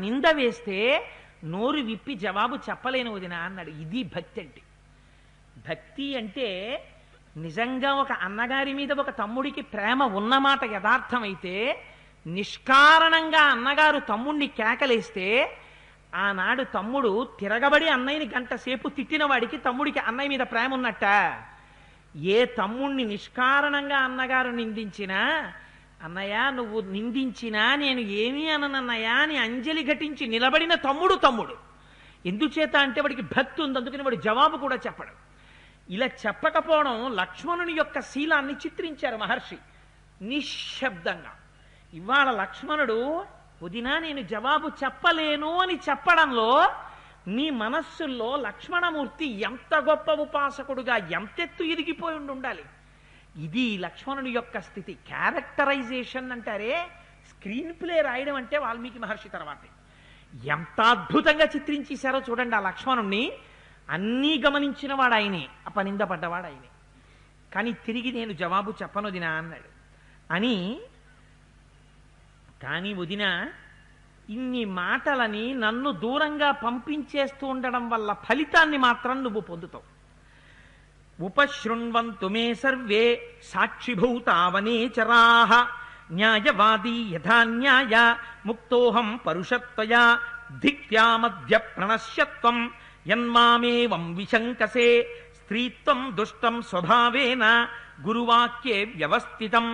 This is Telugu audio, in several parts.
నింద వేస్తే నోరు విప్పి జవాబు చెప్పలేను వదినా అన్నాడు. ఇది భక్తి అంటే. భక్తి అంటే నిజంగా ఒక అన్నగారి మీద ఒక తమ్ముడికి ప్రేమ ఉన్నమాట యథార్థమైతే నిష్కారణంగా అన్నగారు తమ్ముడిని కేకలేస్తే ఆనాడు తమ్ముడు తిరగబడి అన్నయ్యని గంట సేపు తిట్టిన వాడికి తమ్ముడికి అన్నయ్య మీద ప్రేమ ఉన్నట్ట. ఏ తమ్ముణ్ణి నిష్కారణంగా అన్నగారు నిందించినా, అన్నయ్య నువ్వు నిందించినా నేను ఏమీ అననన్నయ్యా అని అంజలి ఘటించి నిలబడిన తమ్ముడు తమ్ముడు. ఎందుచేత అంటే వాడికి భక్తి ఉంది, అందుకని వాడు జవాబు కూడా చెప్పడు. ఇలా చెప్పకపోవడం లక్ష్మణుని యొక్క శీలాన్ని చిత్రించారు మహర్షి నిశ్శబ్దంగా. ఇవాళ లక్ష్మణుడు వదినా నేను జవాబు చెప్పలేను అని చెప్పడంలో మీ మనస్సుల్లో లక్ష్మణమూర్తి ఎంత గొప్ప ఉపాసకుడుగా ఎంతెత్తు ఎదిగిపోయి ఉండాలి. ఇది లక్ష్మణుని యొక్క స్థితి. క్యారెక్టరైజేషన్ అంటారే, స్క్రీన్ ప్లే రాయడం అంటే వాల్మీకి మహర్షి తర్వాతే. ఎంత అద్భుతంగా చిత్రించేశారో చూడండి ఆ లక్ష్మణుణ్ణి. అన్నీ గమనించిన వాడు ఆయనే, అపనిందపడ్డవాడు ఆయనే. కానీ తిరిగి నేను జవాబు చెప్పను వదినా అన్నాడు. అని కానీ వదినా ఇన్ని మాటలని నన్ను దూరంగా పంపించేస్తూ ఉండడం వల్ల ఫలితాన్ని మాత్రం నువ్వు పొందుతావు. ఉపశృణ్వంతు మే సర్వే సాక్షిభూతావనేచరాః న్యాయవాదీ యథా న్యాయ ముక్తోహం పరుషత్వయా ధిక్త్యా మధ్య ప్రణశ్యత్వం యన్మామేవం విశంకసే స్త్రీత్వం దుష్టం స్వభావేన గురువాక్యే వ్యవస్థితం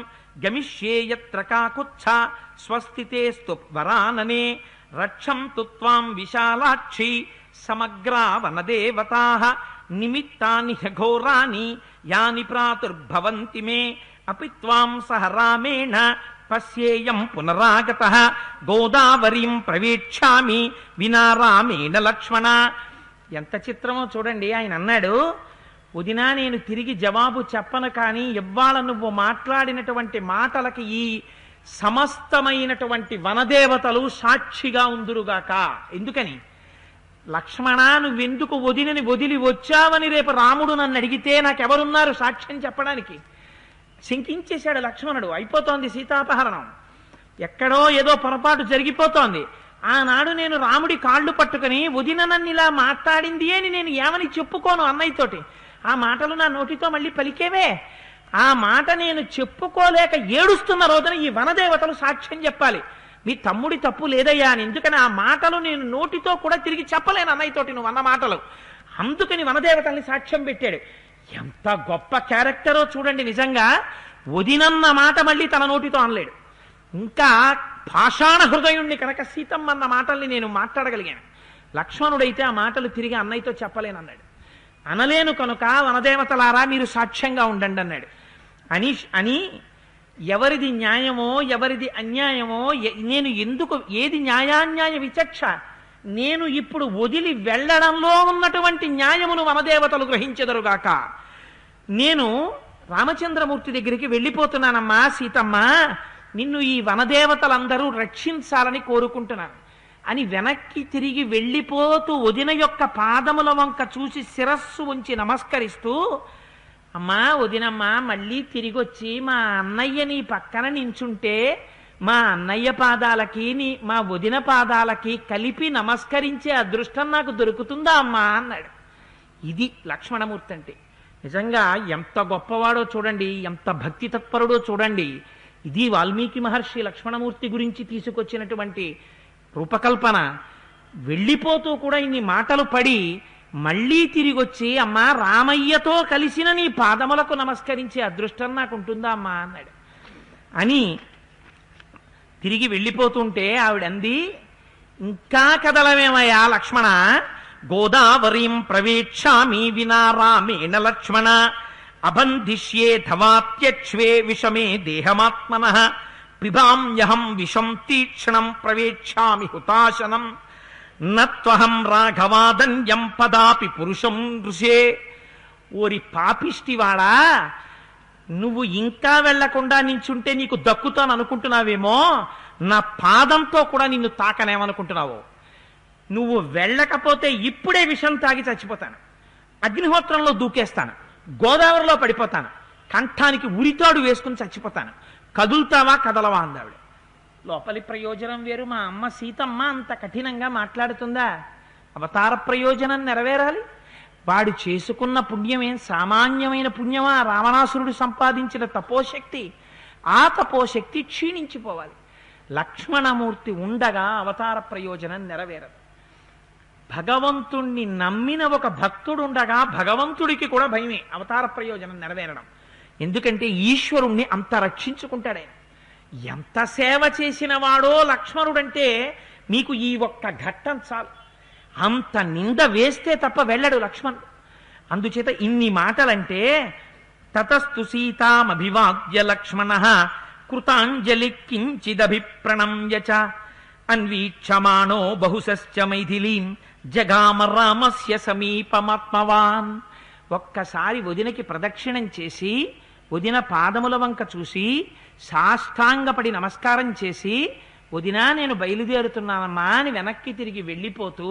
గమిష్యే యత్ర కాకుత్స స్వస్థితేస్తు వరాననే రక్షంతు త్వాం విశాలాక్షి సమగ్రా వనదేవతాః నిమిత్తాని ఘోరాని యాని ప్రాతుర్భవంతి మే అపి త్వాం సహ రామేణ పశ్యేయం పునరాగతః గోదావరీం ప్రవేక్ష్యామి వినా రామేణ లక్ష్మణ. ఎంత చిత్రమో చూడండి. ఆయన అన్నాడు, వదినా నేను తిరిగి జవాబు చెప్పను, కానీ ఇవ్వాళ నువ్వు మాట్లాడినటువంటి మాటలకి ఈ సమస్తమైనటువంటి వనదేవతలు సాక్షిగా ఉందురుగాక. ఎందుకని? లక్ష్మణ నువ్వెందుకు వదినని వదిలి వచ్చావని రేపు రాముడు నన్ను అడిగితే నాకెవరున్నారు సాక్ష్యం చెప్పడానికి? శంకించేశాడు లక్ష్మణుడు. అయిపోతోంది సీతాపహరణం, ఎక్కడో ఏదో పొరపాటు జరిగిపోతోంది. ఆనాడు నేను రాముడి కాళ్ళు పట్టుకుని వదిన నన్ను ఇలా మాట్లాడింది అని నేను ఏమని చెప్పుకోను అన్నయ్యతోటి? ఆ మాటలు నా నోటితో మళ్ళీ పలికేవే. ఆ మాట నేను చెప్పుకోలేక ఏడుస్తున్న రోజున ఈ వనదేవతలు సాక్ష్యం చెప్పాలి, మీ తమ్ముడి తప్పు లేదయ్యా అని. ఎందుకని ఆ మాటలు నేను నోటితో కూడా తిరిగి చెప్పలేను అన్నయ్యతోటి నువ్వు అన్న మాటలు. అందుకని వనదేవతల్ని సాక్ష్యం పెట్టాడు. ఎంత గొప్ప క్యారెక్టరో చూడండి. నిజంగా వదినన్న మాట మళ్ళీ తన నోటితో అనలేడు. ఇంకా పాషాణ హృదయుణ్ణి కనుక సీతమ్మ అన్న మాటల్ని నేను మాట్లాడగలిగాను. లక్ష్మణుడైతే ఆ మాటలు తిరిగి అన్నయ్యతో చెప్పలేనన్నాడు. అనలేను కనుక వనదేవతలారా మీరు సాక్ష్యంగా ఉండండి అన్నాడు. అని ఎవరిది న్యాయమో ఎవరిది అన్యాయమో నేను ఎందుకు, ఏది న్యాయాన్యాయ విచక్ష, నేను ఇప్పుడు వదిలి వెళ్ళడంలో ఉన్నటువంటి న్యాయమును వనదేవతలు గ్రహించెదరుగాక. నేను రామచంద్రమూర్తి దగ్గరికి వెళ్ళిపోతున్నానమ్మా సీతమ్మ, నిన్ను ఈ వనదేవతలందరూ రక్షించాలని కోరుకుంటున్నాను అని వెనక్కి తిరిగి వెళ్ళిపోతూ వదిన యొక్క పాదముల వంక చూసి శిరస్సు ఉంచి నమస్కరిస్తూ, అమ్మా వదినమ్మా మళ్ళీ తిరిగి వచ్చి మా అన్నయ్య నీ పక్కన నించుంటే మా అన్నయ్య పాదాలకి మా వదిన పాదాలకి కలిపి నమస్కరించే అదృష్టం నాకు దొరుకుతుందా అమ్మా అన్నాడు. ఇది లక్ష్మణమూర్తి అంటే. నిజంగా ఎంత గొప్పవాడో చూడండి, ఎంత భక్తి తత్పరుడో చూడండి. ఇది వాల్మీకి మహర్షి లక్ష్మణమూర్తి గురించి తీసుకొచ్చినటువంటి రూపకల్పన. వెళ్ళిపోతూ కూడా ఇన్ని మాటలు పడి మళ్ళీ తిరిగి వచ్చి అమ్మా రామయ్యతో కలిసిన నీ పాదములకు నమస్కరించే అదృష్టం నాకు ఉంటుందా అమ్మా అన్నాడు. అని తిరిగి వెళ్ళిపోతుంటే ఆవిడంది, ఇంకా కదలమేమయ్యా లక్ష్మణ, గోదావరీం ప్రవేక్షామి వినా రామేణ లక్ష్మణ అబంధిష్యే ధవాత్యక్ష్వే విషమే దేహమాత్మనః పిబామ్యహం విషం తీక్ష్ణం ప్రవేక్షామి హుతాశనం నత్వహం రాఘవాదన్యం పదాపి పురుషం దృశే. ఓరి పాపిష్టివాడా, నువ్వు ఇంకా వెళ్లకుండా నించుంటే నీకు దక్కుతాను అనుకుంటున్నావేమో, నా పాదంతో కూడా నిన్ను తాకనేమనుకుంటున్నావు. నువ్వు వెళ్ళకపోతే ఇప్పుడే విషం తాగి చచ్చిపోతాను, అగ్నిహోత్రంలో దూకేస్తాను, గోదావరిలో పడిపోతాను, కంఠానికి ఉరితాడు వేసుకుని చచ్చిపోతాను, కదులుతావా కదలవా అందావిడ. లోపలి ప్రయోజనం వేరు. మా అమ్మ సీతమ్మ అంత కఠినంగా మాట్లాడుతుందా? అవతార ప్రయోజనం నెరవేరాలి. వాడు చేసుకున్న పుణ్యమేం సామాన్యమైన పుణ్యమా? రావణాసురుడు సంపాదించిన తపోశక్తి. ఆ తపోశక్తి క్షీణించిపోవాలి. లక్ష్మణమూర్తి ఉండగా అవతార ప్రయోజనం నెరవేరదు. భగవంతుణ్ణి నమ్మిన ఒక భక్తుడుండగా భగవంతుడికి కూడా భయమే అవతార ప్రయోజనం నెరవేరడం. ఎందుకంటే ఈశ్వరుణ్ణి అంత రక్షించుకుంటాడే. ఎంత సేవ చేసిన వాడో లక్ష్మణుడంటే మీకు ఈ ఒక్క ఘట్టం చాలు. అంత నింద వేస్తే తప్ప వెళ్ళడు లక్ష్మణుడు. అందుచేత ఇన్ని మాటలంటే తతస్తు సీతామభివాద్య లక్ష్మణ కృతాంజలి కించిదభిప్రణమ్య చ అన్వీక్షమాణో బహుశశ్చ మైథిలీం జగామ రామస్య సమీపమాత్మవాన్. ఒక్కసారి వదినకి ప్రదక్షిణం చేసి వదిన పాదముల వంక చూసి సాష్టాంగపడి నమస్కారం చేసి, వదినా నేను బయలుదేరుతున్నానమ్మా అని వెనక్కి తిరిగి వెళ్ళిపోతూ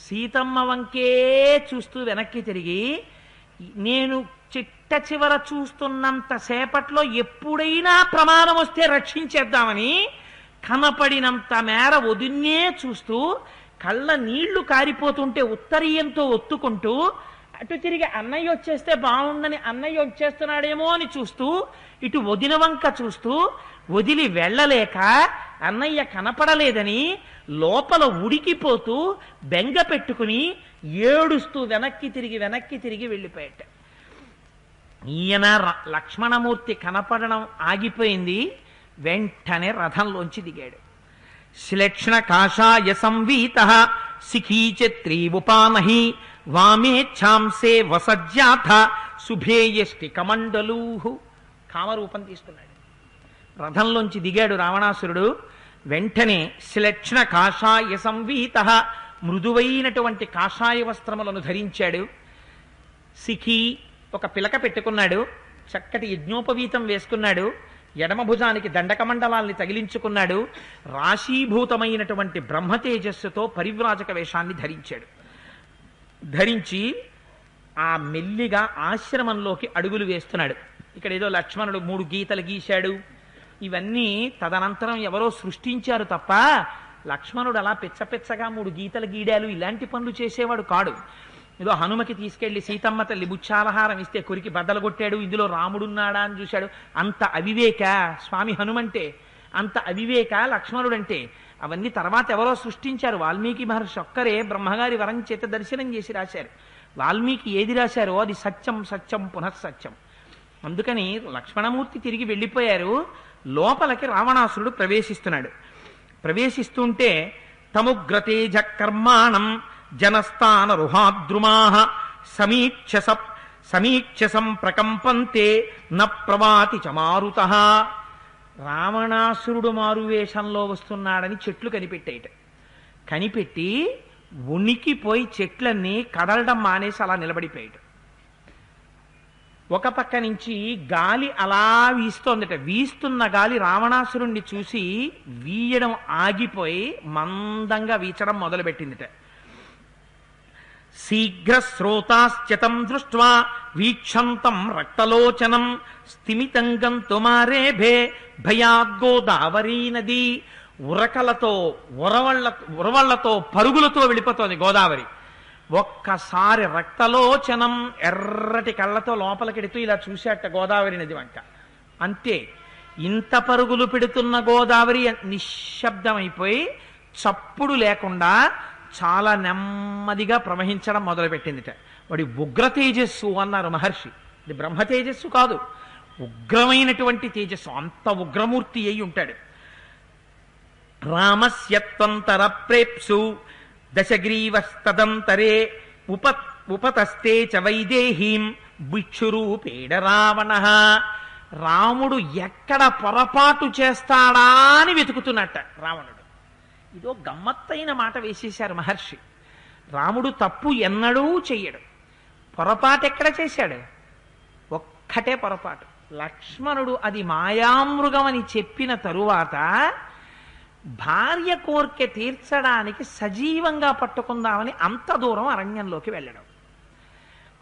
సీతమ్మ వంకే చూస్తూ వెనక్కి తిరిగి, నేను చిట్ట చివర చూస్తున్నంత సేపట్లో ఎప్పుడైనా ప్రమాదం వస్తే రక్షించేద్దామని కనపడినంత మేర వదిన్నే చూస్తూ కళ్ళ నీళ్లు కారిపోతుంటే ఉత్తరీయంతో ఒత్తుకుంటూ అటు తిరిగి అన్నయ్య వచ్చేస్తే బాగుండని అన్నయ్య వచ్చేస్తున్నాడేమో అని చూస్తూ ఇటు వదిన వంక చూస్తూ వదిలి వెళ్ళలేక అన్నయ్య కనపడలేదని లోపల ఉడికిపోతూ బెంగ పెట్టుకుని ఏడుస్తూ వెనక్కి తిరిగి వెళ్ళిపోయాట. ఈయన లక్ష్మణమూర్తి కనపడడం ఆగిపోయింది. వెంటనే రథంలోంచి దిగాడు. శ్లేక్ష్ణ కాషాయ సంవీత శిఖీచత్రీ ఉపానహి వామేచ్ఛాంసే వసజ్జాథ శుభేయష్టి కమండలూ. కామరూపం తీసుకున్నాడు. రథంలోంచి దిగాడు రావణాసురుడు. వెంటనే శ్లేక్ష్ణ కాషాయ సంవీత మృదువైనటువంటి కాషాయ వస్త్రములను ధరించాడు. శిఖి ఒక పిలక పెట్టుకున్నాడు. చక్కటి యజ్ఞోపవీతం వేసుకున్నాడు. ఎడమ భుజానికి దండకమండలాల్ని తగిలించుకున్నాడు. రాశీభూతమైనటువంటి బ్రహ్మతేజస్సుతో పరివ్రాజక వేషాన్ని ధరించాడు. ధరించి ఆ మెల్లిగా ఆశ్రమంలోకి అడుగులు వేస్తున్నాడు. ఇక్కడ ఏదో లక్ష్మణుడు 3 గీతలు గీశాడు. ఇవన్నీ తదనంతరం ఎవరో సృష్టించారు తప్ప లక్ష్మణుడు అలా పిచ్చగా 3 గీతలు గీడాలు ఇలాంటి పనులు చేసేవాడు కాడు. ఏదో హనుమకి తీసుకెళ్లి సీతమ్మ తల్లి బుచ్చాలహారం ఇస్తే కొరికి బద్దలు కొట్టాడు, ఇందులో రాముడున్నాడా అని చూశాడు. అంత అవివేక స్వామి హనుమంటే, అంత అవివేక లక్ష్మణుడంటే. అవన్నీ తర్వాత ఎవరో సృష్టించారు. వాల్మీకి మహర్షి ఒక్కరే బ్రహ్మగారి వరం చేత దర్శనం చేసి రాశారు. వాల్మీకి ఏది రాశారో అది సత్యం సత్యం పునఃసత్యం. అందుకని లక్ష్మణమూర్తి తిరిగి వెళ్ళిపోయారు. లోపలికి రావణాసురుడు ప్రవేశిస్తున్నాడు. ప్రవేశిస్తుంటే తముగ్రతేజ కర్మాణం జనస్థాన రుహాద్రుమాః సమీక్షసం ప్రకంపంతే న ప్రవాతి చ మారుతః. రావణాసురుడు మారువేషంలో వస్తున్నాడని చెట్లు కనిపెట్టేట. కనిపెట్టి ఉనికిపోయి చెట్లన్నీ కదలడం మానేసి అలా నిలబడిపోయాడు. ఒక పక్క నుంచి గాలి అలా వీస్తోందట. వీస్తున్న గాలి రావణాసురుణ్ణి చూసి వీయడం ఆగిపోయి మందంగా వీచడం మొదలుపెట్టిందిట. శీఘ్రశ్రోతాశ్చతం దృష్ట్వా వీక్షంతం రక్తలోచనం స్థిమితం గంతుమారేభే భయాద్గోదావరీ నది. ఉరకలతో ఉరవళ్లతో పరుగులతో వెళ్ళిపోతోంది గోదావరి. ఒక్కసారి రక్తలోచనం ఎర్రటి కళ్ళతో లోపలికెడుతూ ఇలా చూశాట గోదావరి నది వంక. అంతే, ఇంత పరుగులు పెడుతున్న గోదావరి నిశ్శబ్దమైపోయి చప్పుడు లేకుండా చాలా నెమ్మదిగా ప్రవహించడం మొదలుపెట్టిందిట. వాడి ఉగ్ర తేజస్సు అన్నారు మహర్షి. ఇది బ్రహ్మ తేజస్సు కాదు, ఉగ్రమైనటువంటి తేజస్సు. అంత ఉగ్రమూర్తి అయి ఉంటాడు. రామస్యత్వంతర ప్రేప్సు దశగ్రీవస్తదంతరే ఉపతస్తే చ వైదేహీం భిక్షురూపేణ రావణ. రాముడు ఎక్కడ పొరపాటు చేస్తాడా అని వెతుకుతున్నట్ట రావణుడు. ఇదో గమ్మత్తైన మాట వేసేశారు మహర్షి. రాముడు తప్పు ఎన్నడూ చెయ్యడు. పొరపాటు ఎక్కడ చేశాడు? ఒక్కటే పొరపాటు. లక్ష్మణుడు అది మాయామృగం అని చెప్పిన తరువాత భార్య కోర్కె తీర్చడానికి సజీవంగా పట్టుకుందామని అంత దూరం అరణ్యంలోకి వెళ్ళడం.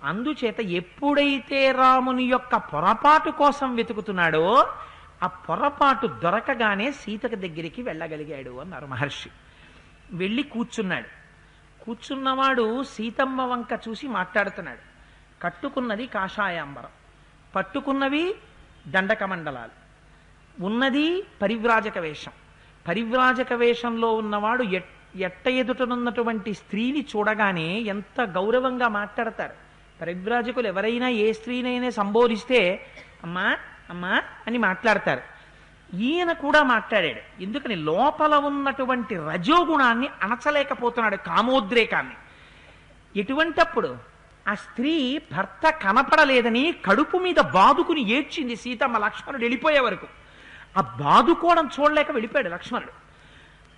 అందుచేత ఎప్పుడైతే రాముని యొక్క పొరపాటు కోసం వెతుకుతున్నాడో ఆ పొరపాటు దొరకగానే సీతకి దగ్గరికి వెళ్ళగలిగాడు అన్నారు మహర్షి. వెళ్ళి కూర్చున్నాడు. కూర్చున్నవాడు సీతమ్మ వంక చూసి మాట్లాడుతున్నాడు. కట్టుకున్నది కాషాయాంబరం, పట్టుకున్నవి దండకమండలాలు, ఉన్నది పరివ్రాజక వేషం. పరివ్రాజక వేషంలో ఉన్నవాడు ఎట్ట ఎదుటనున్నటువంటి స్త్రీని చూడగానే ఎంత గౌరవంగా మాట్లాడతారు. పరివ్రాజకులు ఎవరైనా ఏ స్త్రీనైనా సంబోధిస్తే అమ్మా అమ్మా అని మాట్లాడతారు. ఈయన కూడా మాట్లాడాడు. ఎందుకని? లోపల ఉన్నటువంటి రజోగుణాన్ని అణచలేకపోతున్నాడు, కామోద్రేకాన్ని. ఎటువంటప్పుడు ఆ స్త్రీ భర్త కనపడలేదని కడుపు మీద బాదుకుని ఏడ్చింది సీతమ్మ. లక్ష్మణుడు వెళ్ళిపోయే వరకు ఆ బాదుకోవడం చూడలేక వెళ్ళిపోయాడు లక్ష్మణుడు.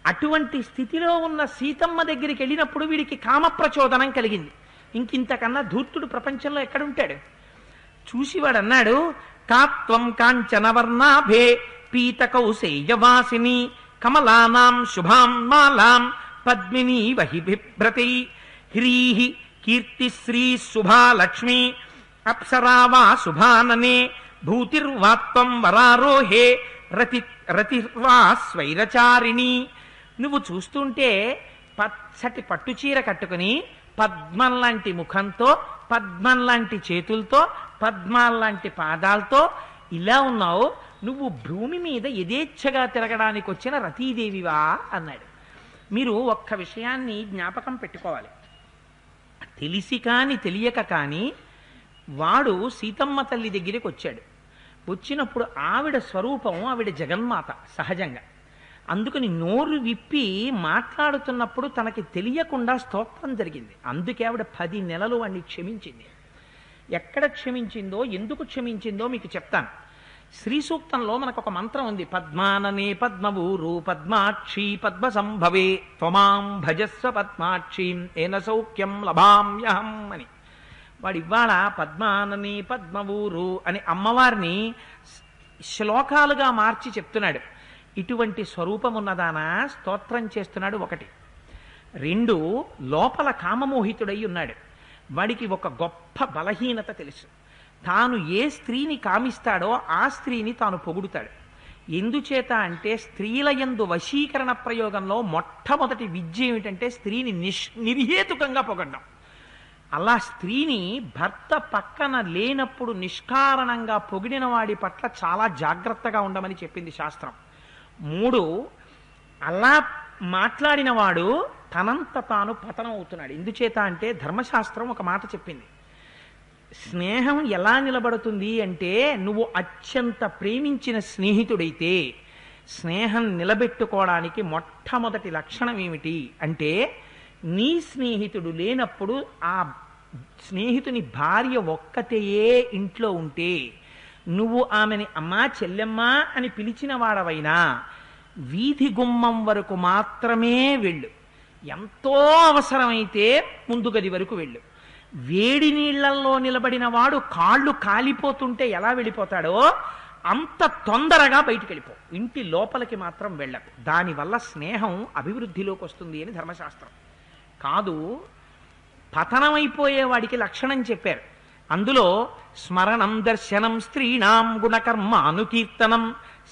అటువంటి స్థితిలో ఉన్న సీతమ్మ దగ్గరికి వెళ్ళినప్పుడు వీడికి కామ ప్రచోదనం కలిగింది. ఇంకింతకన్నా ధూర్తుడు ప్రపంచంలో ఎక్కడుంటాడు? చూసివాడు అన్నాడు, కాత్వం కాంచనవర్ణాభే పీతకౌసేయవాసిని కమలానాం శుభాం మాలాం పద్మినీ వహి బిభ్రతి హ్రీహి కీర్తిశ్రీ శుభాలక్ష్మి అప్సరావా శుభాననే భూతిర్వాత్వం వరారోహే రతిర్వా స్వైరచారిణి. నువ్వు చూస్తుంటే పచ్చటి పట్టుచీర కట్టుకుని పద్మం లాంటి ముఖంతో, పద్మం లాంటి చేతులతో, పద్మాల్లాంటి పాదాలతో ఇలా ఉన్నావు. నువ్వు భూమి మీద యథేచ్ఛగా తిరగడానికి వచ్చిన రతీదేవివా అన్నాడు. మీరు ఒక్క విషయాన్ని జ్ఞాపకం పెట్టుకోవాలి. తెలిసి కాని తెలియక కానీ వాడు సీతమ్మ తల్లి దగ్గరికి వచ్చాడు. వచ్చినప్పుడు ఆవిడ స్వరూపం, ఆవిడ జగన్మాత సహజంగా. అందుకని నోరు విప్పి మాట్లాడుతున్నప్పుడు తనకి తెలియకుండా స్తోత్రం జరిగింది. అందుకే ఆవిడ 10 నెలలు వాడిని క్షమించింది. ఎక్కడ క్షమించిందో, ఎందుకు క్షమించిందో మీకు చెప్తాను. శ్రీ సూక్తంలో మనకు ఒక మంత్రం ఉంది, పద్మాననే పద్మవూరు పద్మాక్షి పద్మ సంభవే త్వమాం భజస్వ పద్మాక్షీం ఏన సౌఖ్యం లభామ్యహం అని. వాడు ఇవాళ పద్మాననే పద్మవూరు అని అమ్మవారిని శ్లోకాలుగా మార్చి చెప్తున్నాడు. ఇటువంటి స్వరూపం ఉన్నదానా స్తోత్రం చేస్తున్నాడు. 1. 2, లోపల కామమోహితుడై ఉన్నాడు. వాడికి ఒక గొప్ప బలహీనత తెలుసు. తాను ఏ స్త్రీని కామిస్తాడో ఆ స్త్రీని తాను పొగుడుతాడు. ఎందుచేత అంటే స్త్రీల యందు వశీకరణ ప్రయోగంలో మొట్టమొదటి విద్య ఏమిటంటే స్త్రీని నిర్హేతుకంగా పొగడ్డం. అలా స్త్రీని భర్త పక్కన లేనప్పుడు నిష్కారణంగా పొగిడిన వాడి పట్ల చాలా జాగ్రత్తగా ఉండమని చెప్పింది శాస్త్రం. 3, అలా మాట్లాడిన వాడు తనంత తాను పతనం అవుతున్నాడు. ఎందుచేత అంటే ధర్మశాస్త్రం ఒక మాట చెప్పింది. స్నేహం ఎలా నిలబడుతుంది అంటే నువ్వు అత్యంత ప్రేమించిన స్నేహితుడైతే స్నేహం నిలబెట్టుకోవడానికి మొట్టమొదటి లక్షణం ఏమిటి అంటే నీ స్నేహితుడు లేనప్పుడు ఆ స్నేహితుని భార్య ఒక్కతేయే ఇంట్లో ఉంటే నువ్వు ఆమెని అమ్మా చెల్లెమ్మా అని పిలిచిన వాడవైనా వీధి గుమ్మం వరకు మాత్రమే వెళ్ళు. ఎంతో అవసరమైతే ముందు గది వరకు వెళ్ళు. వేడి నీళ్లల్లో నిలబడిన వాడు కాళ్ళు కాలిపోతుంటే ఎలా వెళ్ళిపోతాడో అంత తొందరగా బయటికి వెళ్ళిపో. ఇంటి లోపలికి మాత్రం వెళ్ళకు. దానివల్ల స్నేహం అభివృద్ధిలోకి వస్తుంది అని ధర్మశాస్త్రం. కాదు, పతనమైపోయే వాడికి లక్షణం చెప్పారు. అందులో స్మరణం దర్శనం స్త్రీణాం గుణకర్మ అనుకీర్తనం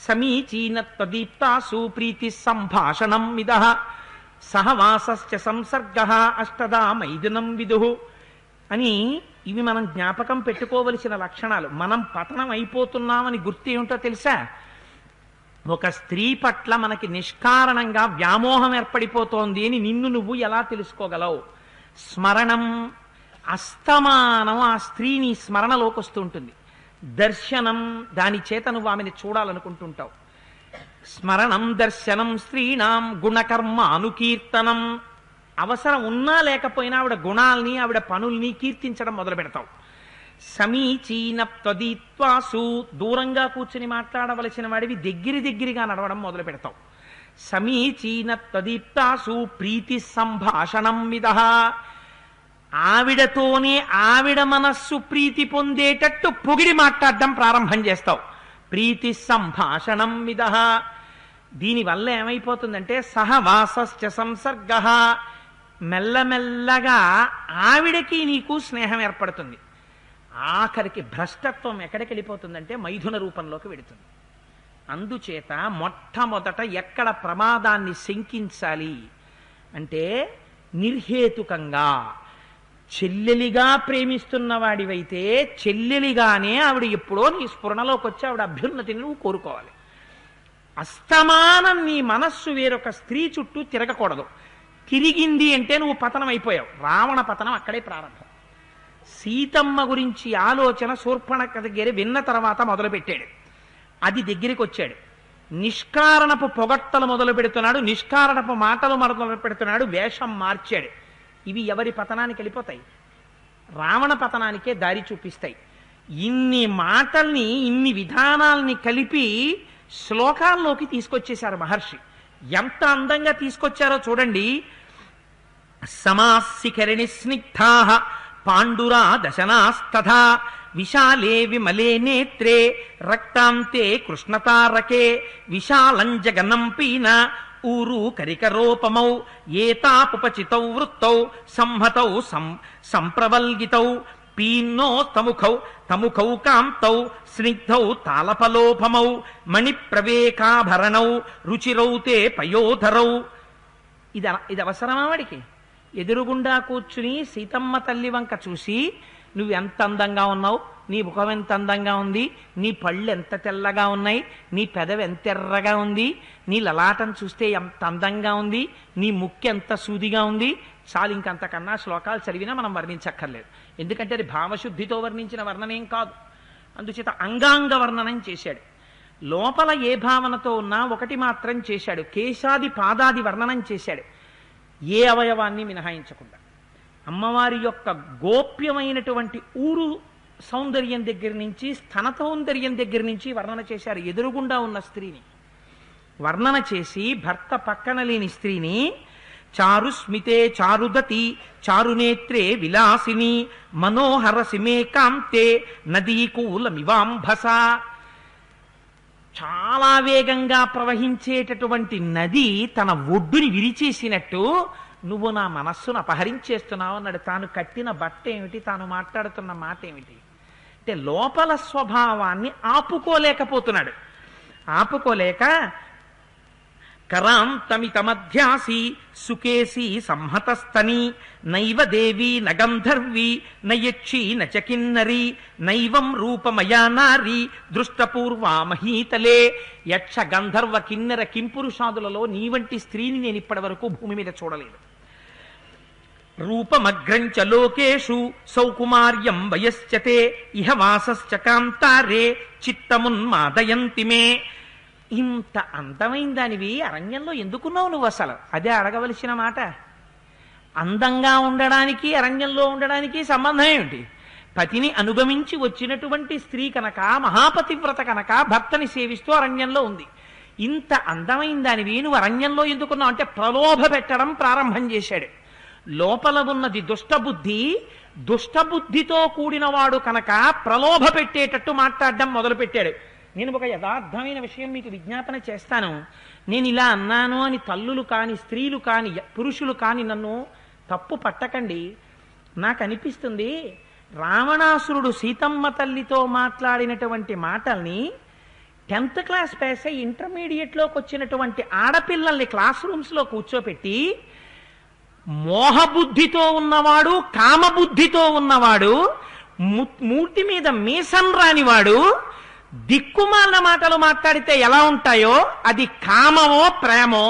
సమీచీనత్వదీప్తాసు ప్రీతి సంభాషణం మిదః సహవాసశ్చ సంసర్గః అష్టదా మైథునం విదుః అని. ఇవి మనం జ్ఞాపకం పెట్టుకోవలసిన లక్షణాలు. మనం పతనం అయిపోతున్నామని గుర్తు ఏమిటో తెలుసా? ఒక స్త్రీ పట్ల మనకి నిష్కారణంగా వ్యామోహం ఏర్పడిపోతోంది అని నిన్ను నువ్వు ఎలా తెలుసుకోగలవు? స్మరణం, అస్తమానం ఆ స్త్రీని స్మరణలోకి వస్తుంటుంది. దర్శనం, దాని చేత నువ్వు ఆమెను చూడాలనుకుంటుంటావు. స్మరణం దర్శనం స్త్రీణాం గుణకర్మ అనుకీర్తనం. అవసరం ఉన్నా లేకపోయినా ఆవిడ గుణాల్ని ఆవిడ పనుల్ని కీర్తించడం మొదలు పెడతావు. సమీచీన త్వదీత్వాసు, దూరంగా కూర్చుని మాట్లాడవలసిన వాడివి దగ్గరగా నడవడం మొదలు పెడతావు. సమీచీన త్వదీప్తాసు ప్రీతి సంభాషణం విదః, ఆవిడతోనే ఆవిడ మనస్సు ప్రీతి పొందేటట్టు పొగిడి మాట్లాడడం ప్రారంభం చేస్తావు. ప్రీతి సంభాషణం విదః. దీనివల్ల ఏమైపోతుందంటే సహవాసశ్చ సంసర్గః, మెల్లమెల్లగా ఆవిడకి నీకు స్నేహం ఏర్పడుతుంది. ఆఖరికి భ్రష్టత్వం ఎక్కడికి వెళ్ళిపోతుందంటే మైథున రూపంలోకి వెడుతుంది. అందుచేత మొట్టమొదట ఎక్కడ ప్రమాదాన్ని శంకించాలి అంటే నిర్హేతుకంగా. చెల్లెలిగా ప్రేమిస్తున్న వాడివైతే చెల్లెలిగానే ఆవిడ ఎప్పుడో నీ స్ఫురణలోకి వచ్చి ఆవిడ అభ్యున్నతిని నువ్వు కోరుకోవాలి. అస్తమానం నీ మనస్సు వేరొక స్త్రీ చుట్టూ తిరగకూడదు. తిరిగింది అంటే నువ్వు పతనం అయిపోయావు. రావణ పతనం అక్కడే ప్రారంభం. సీతమ్మ గురించి ఆలోచన శూర్పణఖ దగ్గర విన్న తర్వాత మొదలుపెట్టాడు. అది దగ్గరికి వచ్చాడు. నిష్కారణపు పొగట్టలు మొదలు పెడుతున్నాడు, నిష్కారణపు మాటలు మొదలు పెడుతున్నాడు, వేషం మార్చాడు. ఇవి ఎవరి పతనానికి వెళ్ళిపోతాయి? రావణ పతనానికే దారి చూపిస్తాయి. ఇన్ని మాటల్ని ఇన్ని విధానాల్ని కలిపి శ్లోకాల్లోకి తీసుకొచ్చేశారు మహర్షి. ఎంత అందంగా తీసుకొచ్చారో చూడండి. సమాశిఖరిణి స్నిగ్ధా పాండురా దశనాస్తథా విశాలే విమలే నేత్రే రక్తాంతే కృష్ణతారకే విశాలం జగనం పీన ఊరు కరికరోపమౌ ఏతాపుపచితౌ వృత్తౌ సంహతౌ సంప్రవల్గితౌ పీన్నో తముఖౌ కాంతౌ స్నిగ్ధౌ తాళపలోపమౌ మణిప్రవేకాభరణౌ రుచిరౌ తే పయోధరౌ. ఇది అవసరమా వాడికి? ఎదురుగుండా కూర్చుని సీతమ్మ తల్లి వంక చూసి నువ్వెంత అందంగా ఉన్నావు, నీ ముఖం ఎంత అందంగా ఉంది, నీ పళ్ళు ఎంత తెల్లగా ఉన్నాయి, నీ పెదవి ఎంత ఎర్రగా ఉంది, నీ లలాటం చూస్తే ఎంత అందంగా ఉంది, నీ ముక్కు ఎంత సూదిగా ఉంది. చాలు, ఇంకంతకన్నా శ్లోకాలు చదివినా మనం వర్ణించక్కర్లేదు. ఎందుకంటే అది భావశుద్ధితో వర్ణించిన వర్ణనేం కాదు. అందుచేత అంగాంగ వర్ణనం చేశాడు. లోపల ఏ భావనతో ఉన్నా ఒకటి మాత్రం చేశాడు, కేశాది పాదాది వర్ణనం చేశాడు, ఏ అవయవాన్ని మినహాయించకుండా. అమ్మవారి యొక్క గోప్యమైనటువంటి ఊరు సౌందర్యం దగ్గర నుంచి స్తన సౌందర్యం దగ్గర నుంచి వర్ణన చేశారు. ఎదురుగుండా ఉన్న స్త్రీని వర్ణన చేసి భర్త పక్కన లేని స్త్రీని చారు స్మితే చారుదతి చారునేత్రే విలాసిని మనోహర సిమే కాంతే నదీకూలమివాంభస. చాలా వేగంగా ప్రవహించేటటువంటి నది తన ఒడ్డుని విరిచేసినట్టు నువ్వు నా మనస్సును అపహరించేస్తున్నావు అన్నాడు. తాను కట్టిన బట్ట ఏమిటి, తాను మాట్లాడుతున్న మాట ఏమిటి అంటే లోపల స్వభావాన్ని ఆపుకోలేకపోతున్నాడు. ఆపుకోలేక కరాంతమితమధ్యాసి సుకేసి సంహతస్తని నైవ దేవి నగంధర్వి నయక్షి నచకిన్నరి నైవం రూపమయా నారి దృష్టపూర్వా మహీతలే. యక్ష గంధర్వ కిన్నెర కింపురుషాదులలో నీ వంటి స్త్రీని నేను ఇప్పటి వరకు భూమి మీద చూడలేదు. రూపమగ్రంచ లోకేషు సౌకుమార్యం వయశ్చతే ఇహ వాసశ్చ కాంతారే చిత్తమున్మాదయంతి మే. ఇంత అందమైన దానివి అరణ్యంలో ఎందుకున్నావు నువ్వు? అసలు అదే అడగవలసిన మాట. అందంగా ఉండడానికి అరణ్యంలో ఉండడానికి సంబంధం ఏమిటి? పతిని అనుగమించి వచ్చినటువంటి స్త్రీ కనుక, మహాపతివ్రత కనుక భర్తని సేవిస్తూ అరణ్యంలో ఉంది. ఇంత అందమైన దానివి నువ్వు అరణ్యంలో ఎందుకున్నావు అంటే ప్రలోభ పెట్టడం ప్రారంభం చేశాడు. లోపల ఉన్నది దుష్టబుద్ధి, దుష్టబుద్ధితో కూడినవాడు కనుక ప్రలోభ పెట్టేటట్టు మాట్లాడడం మొదలుపెట్టాడు. నేను ఒక యథార్థమైన విషయం మీకు విజ్ఞాపన చేస్తాను. నేను ఇలా అన్నాను అని తల్లులు కాని, స్త్రీలు కాని, పురుషులు కాని నన్ను తప్పు పట్టకండి. నాకు అనిపిస్తుంది రావణాసురుడు సీతమ్మ తల్లితో మాట్లాడినటువంటి మాటల్ని 10th క్లాస్ పాస్ అయ్యి ఇంటర్మీడియట్లోకి వచ్చినటువంటి ఆడపిల్లల్ని క్లాస్ రూమ్స్లో కూర్చోపెట్టి మోహబుద్ధితో ఉన్నవాడు, కామబుద్ధితో ఉన్నవాడు, మూర్తి మీద మీసం రానివాడు దిక్కుమాలిన మాటలు మాట్లాడితే ఎలా ఉంటాయో, అది కామమో ప్రేమో,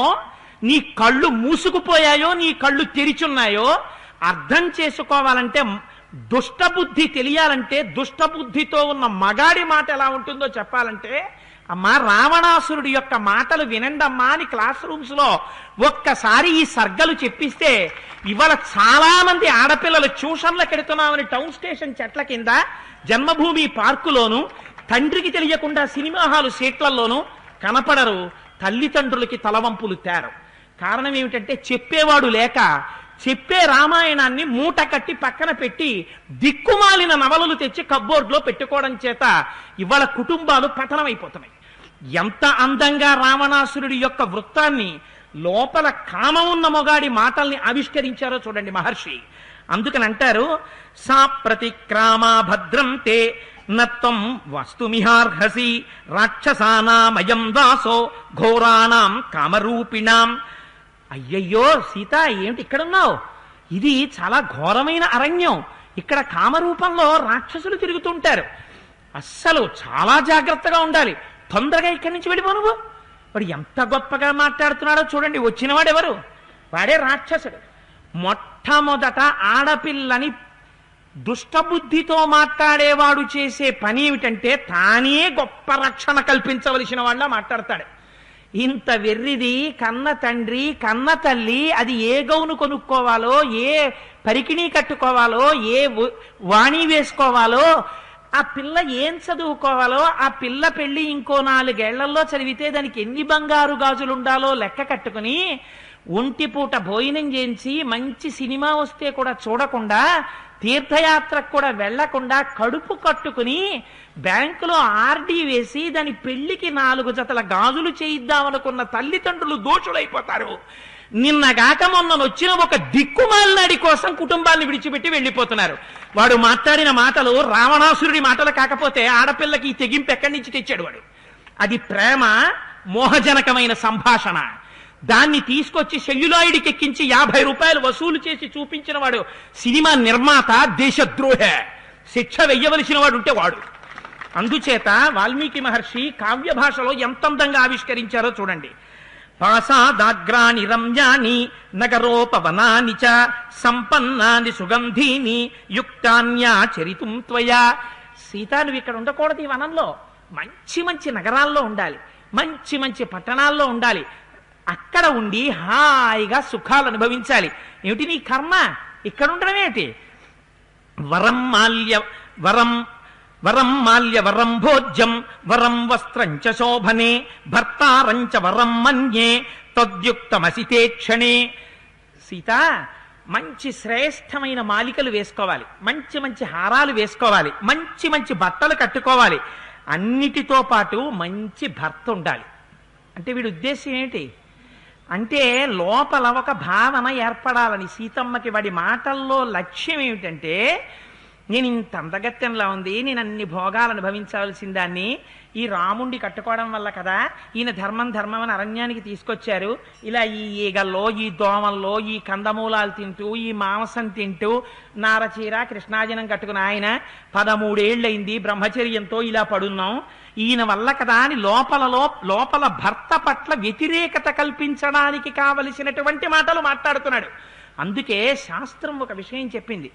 నీ కళ్ళు మూసుకుపోయాయో నీ కళ్ళు తెరిచున్నాయో అర్థం చేసుకోవాలంటే, దుష్టబుద్ధి తెలియాలంటే, దుష్టబుద్ధితో ఉన్న మగాడి మాట ఎలా ఉంటుందో చెప్పాలంటే, అమ్మా రావణాసురుడి యొక్క మాటలు వినండమ్మా అని క్లాస్ రూమ్స్ లో ఒక్కసారి ఈ సర్గలు చెప్పిస్తే ఇవాళ చాలా మంది ఆడపిల్లలు ట్యూషన్లకు ఎడుతున్నామని టౌన్ స్టేషన్ చెట్ల కింద, జన్మభూమి పార్కులోను, తండ్రికి తెలియకుండా సినిమా హాలు సీట్లలోనూ కనపడరు. తల్లిదండ్రులకి తలవంపులు తేరు. కారణం ఏమిటంటే చెప్పేవాడు లేక, చెప్పే రామాయణాన్ని మూట కట్టి పక్కన పెట్టి దిక్కుమాలిన నవలలు తెచ్చి కబ్బోర్డ్లో పెట్టుకోవడం చేత ఇవాళ కుటుంబాలు పతనమైపోతున్నాయి. ఎంత అందంగా రావణాసురుడి యొక్క వృత్తాన్ని, లోపల కామం ఉన్న మొగాడి మాటల్ని ఆవిష్కరించారో చూడండి మహర్షి. అందుకని అంటారు, సా ప్రతిక్రామా భద్రం తే నత్వం వస్తుమిహార్హసి రాక్షసానామయం దాసో ఘోరాణం కామరూపిణాం. అయ్యయ్యో సీత, ఏమిటి ఇక్కడున్నావు? ఇది చాలా ఘోరమైన అరణ్యం. ఇక్కడ కామరూపంలో రాక్షసులు తిరుగుతుంటారు. అస్సలు చాలా జాగ్రత్తగా ఉండాలి. తొందరగా ఇక్కడి నుంచి వెళ్ళిపో నువ్వు. వాడు ఎంత గొప్పగా మాట్లాడుతున్నాడో చూడండి. వచ్చినవాడెవరు? వాడే రాక్షసుడు. మొట్టమొదట ఆడపిల్లని దుష్టబుద్ధితో మాట్లాడేవాడు చేసే పని ఏమిటంటే తానే గొప్ప రక్షణ కల్పించవలసిన వాళ్ళ మాట్లాడతాడు. ఇంత వెర్రిది కన్న తండ్రి కన్న తల్లి అది ఏ గౌను కొనుక్కోవాలో, ఏ పరికిణీ కట్టుకోవాలో, ఏ వాణి వేసుకోవాలో, ఆ పిల్ల ఏం చదువుకోవాలో, ఆ పిల్ల పెళ్లి ఇంకో 4 ఏళ్లలో చదివితే దానికి ఎన్ని బంగారు గాజులు ఉండాలో లెక్క కట్టుకుని ఒంటిపూట భోజనం చేయించి మంచి సినిమా వస్తే కూడా చూడకుండా, తీర్థయాత్రకు కూడా వెళ్లకుండా కడుపు కట్టుకుని బ్యాంకులో ఆర్డీ వేసి దాని పెళ్లికి 4 జతల గాజులు చేయిద్దామనుకున్న తల్లిదండ్రులు దోషులైపోతారు. నిన్నగాక మొన్న వచ్చిన ఒక దిక్కుమాలినాడి కోసం కుటుంబాన్ని విడిచిపెట్టి వెళ్ళిపోతున్నారు. వాడు మాట్లాడిన మాటలు రావణాసురుడి మాటలు కాకపోతే ఆడపిల్లకి ఈ తెగింపు ఎక్కడి నుంచి తెచ్చాడు వాడు? అది ప్రేమ మోహజనకమైన సంభాషణ. దాన్ని తీసుకొచ్చి సెల్యులాయిడ్కి ఎక్కించి 50 రూపాయలు వసూలు చేసి చూపించిన వాడు సినిమా నిర్మాత, దేశద్రోహ. శిక్ష వెయ్యవలసిన వాడు ఉంటే వాడు. అందుచేత వాల్మీకి మహర్షి కావ్య భాషలో ఎంత అందంగా ఆవిష్కరించారో చూడండి. పాసాదాగ్రాని రమ్యాని నగరోపవనాని చ సంపన్నాని సుగంధీని యుక్తాన్యాచరితుం త్వయా. సీత, నువ్వు ఇక్కడ ఉండకూడదు. ఈ వనంలో మంచి మంచి నగరాల్లో ఉండాలి, మంచి మంచి పట్టణాల్లో ఉండాలి. అక్కడ ఉండి హాయిగా సుఖాలు అనుభవించాలి. ఏమిటి నీ కర్మ? ఇక్కడ ఉండడం ఏమిటి? వరం మాల్య వరం భోజ్యం వరం వస్త్రంచ శోభనే భర్తారంచ వరం మన్యే తద్యుక్తమసితే క్షణే. సీత, మంచి శ్రేష్టమైన మాలికలు వేసుకోవాలి, మంచి మంచి హారాలు వేసుకోవాలి, మంచి మంచి బట్టలు కట్టుకోవాలి. అన్నిటితో పాటు మంచి భర్త ఉండాలి. అంటే వీడి ఉద్దేశం ఏంటి అంటే లోపల ఒక భావన ఏర్పడాలని. సీతమ్మకి వాడి మాటల్లో లక్ష్యం ఏమిటంటే, నేను ఇంత అందగత్యంలా ఉంది, నేను అన్ని భోగాలు అనుభవించవలసిన దాన్ని ఈ రాముండి కట్టుకోవడం వల్ల కదా ఈయన ధర్మం అని అరణ్యానికి తీసుకొచ్చారు. ఇలా ఈ ఈగల్లో, ఈ దోమల్లో, ఈ కందమూలాలు తింటూ, ఈ మాంసం తింటూ, నారచీర కృష్ణాజనం కట్టుకుని ఆయన 13 ఏళ్ళయింది బ్రహ్మచర్యంతో ఇలా పడున్నాం. ఈయన వల్ల కదా అని లోపల భర్త పట్ల వ్యతిరేకత కల్పించడానికి కావలసినటువంటి మాటలు మాట్లాడుతున్నాడు. అందుకే శాస్త్రం ఒక విషయం చెప్పింది.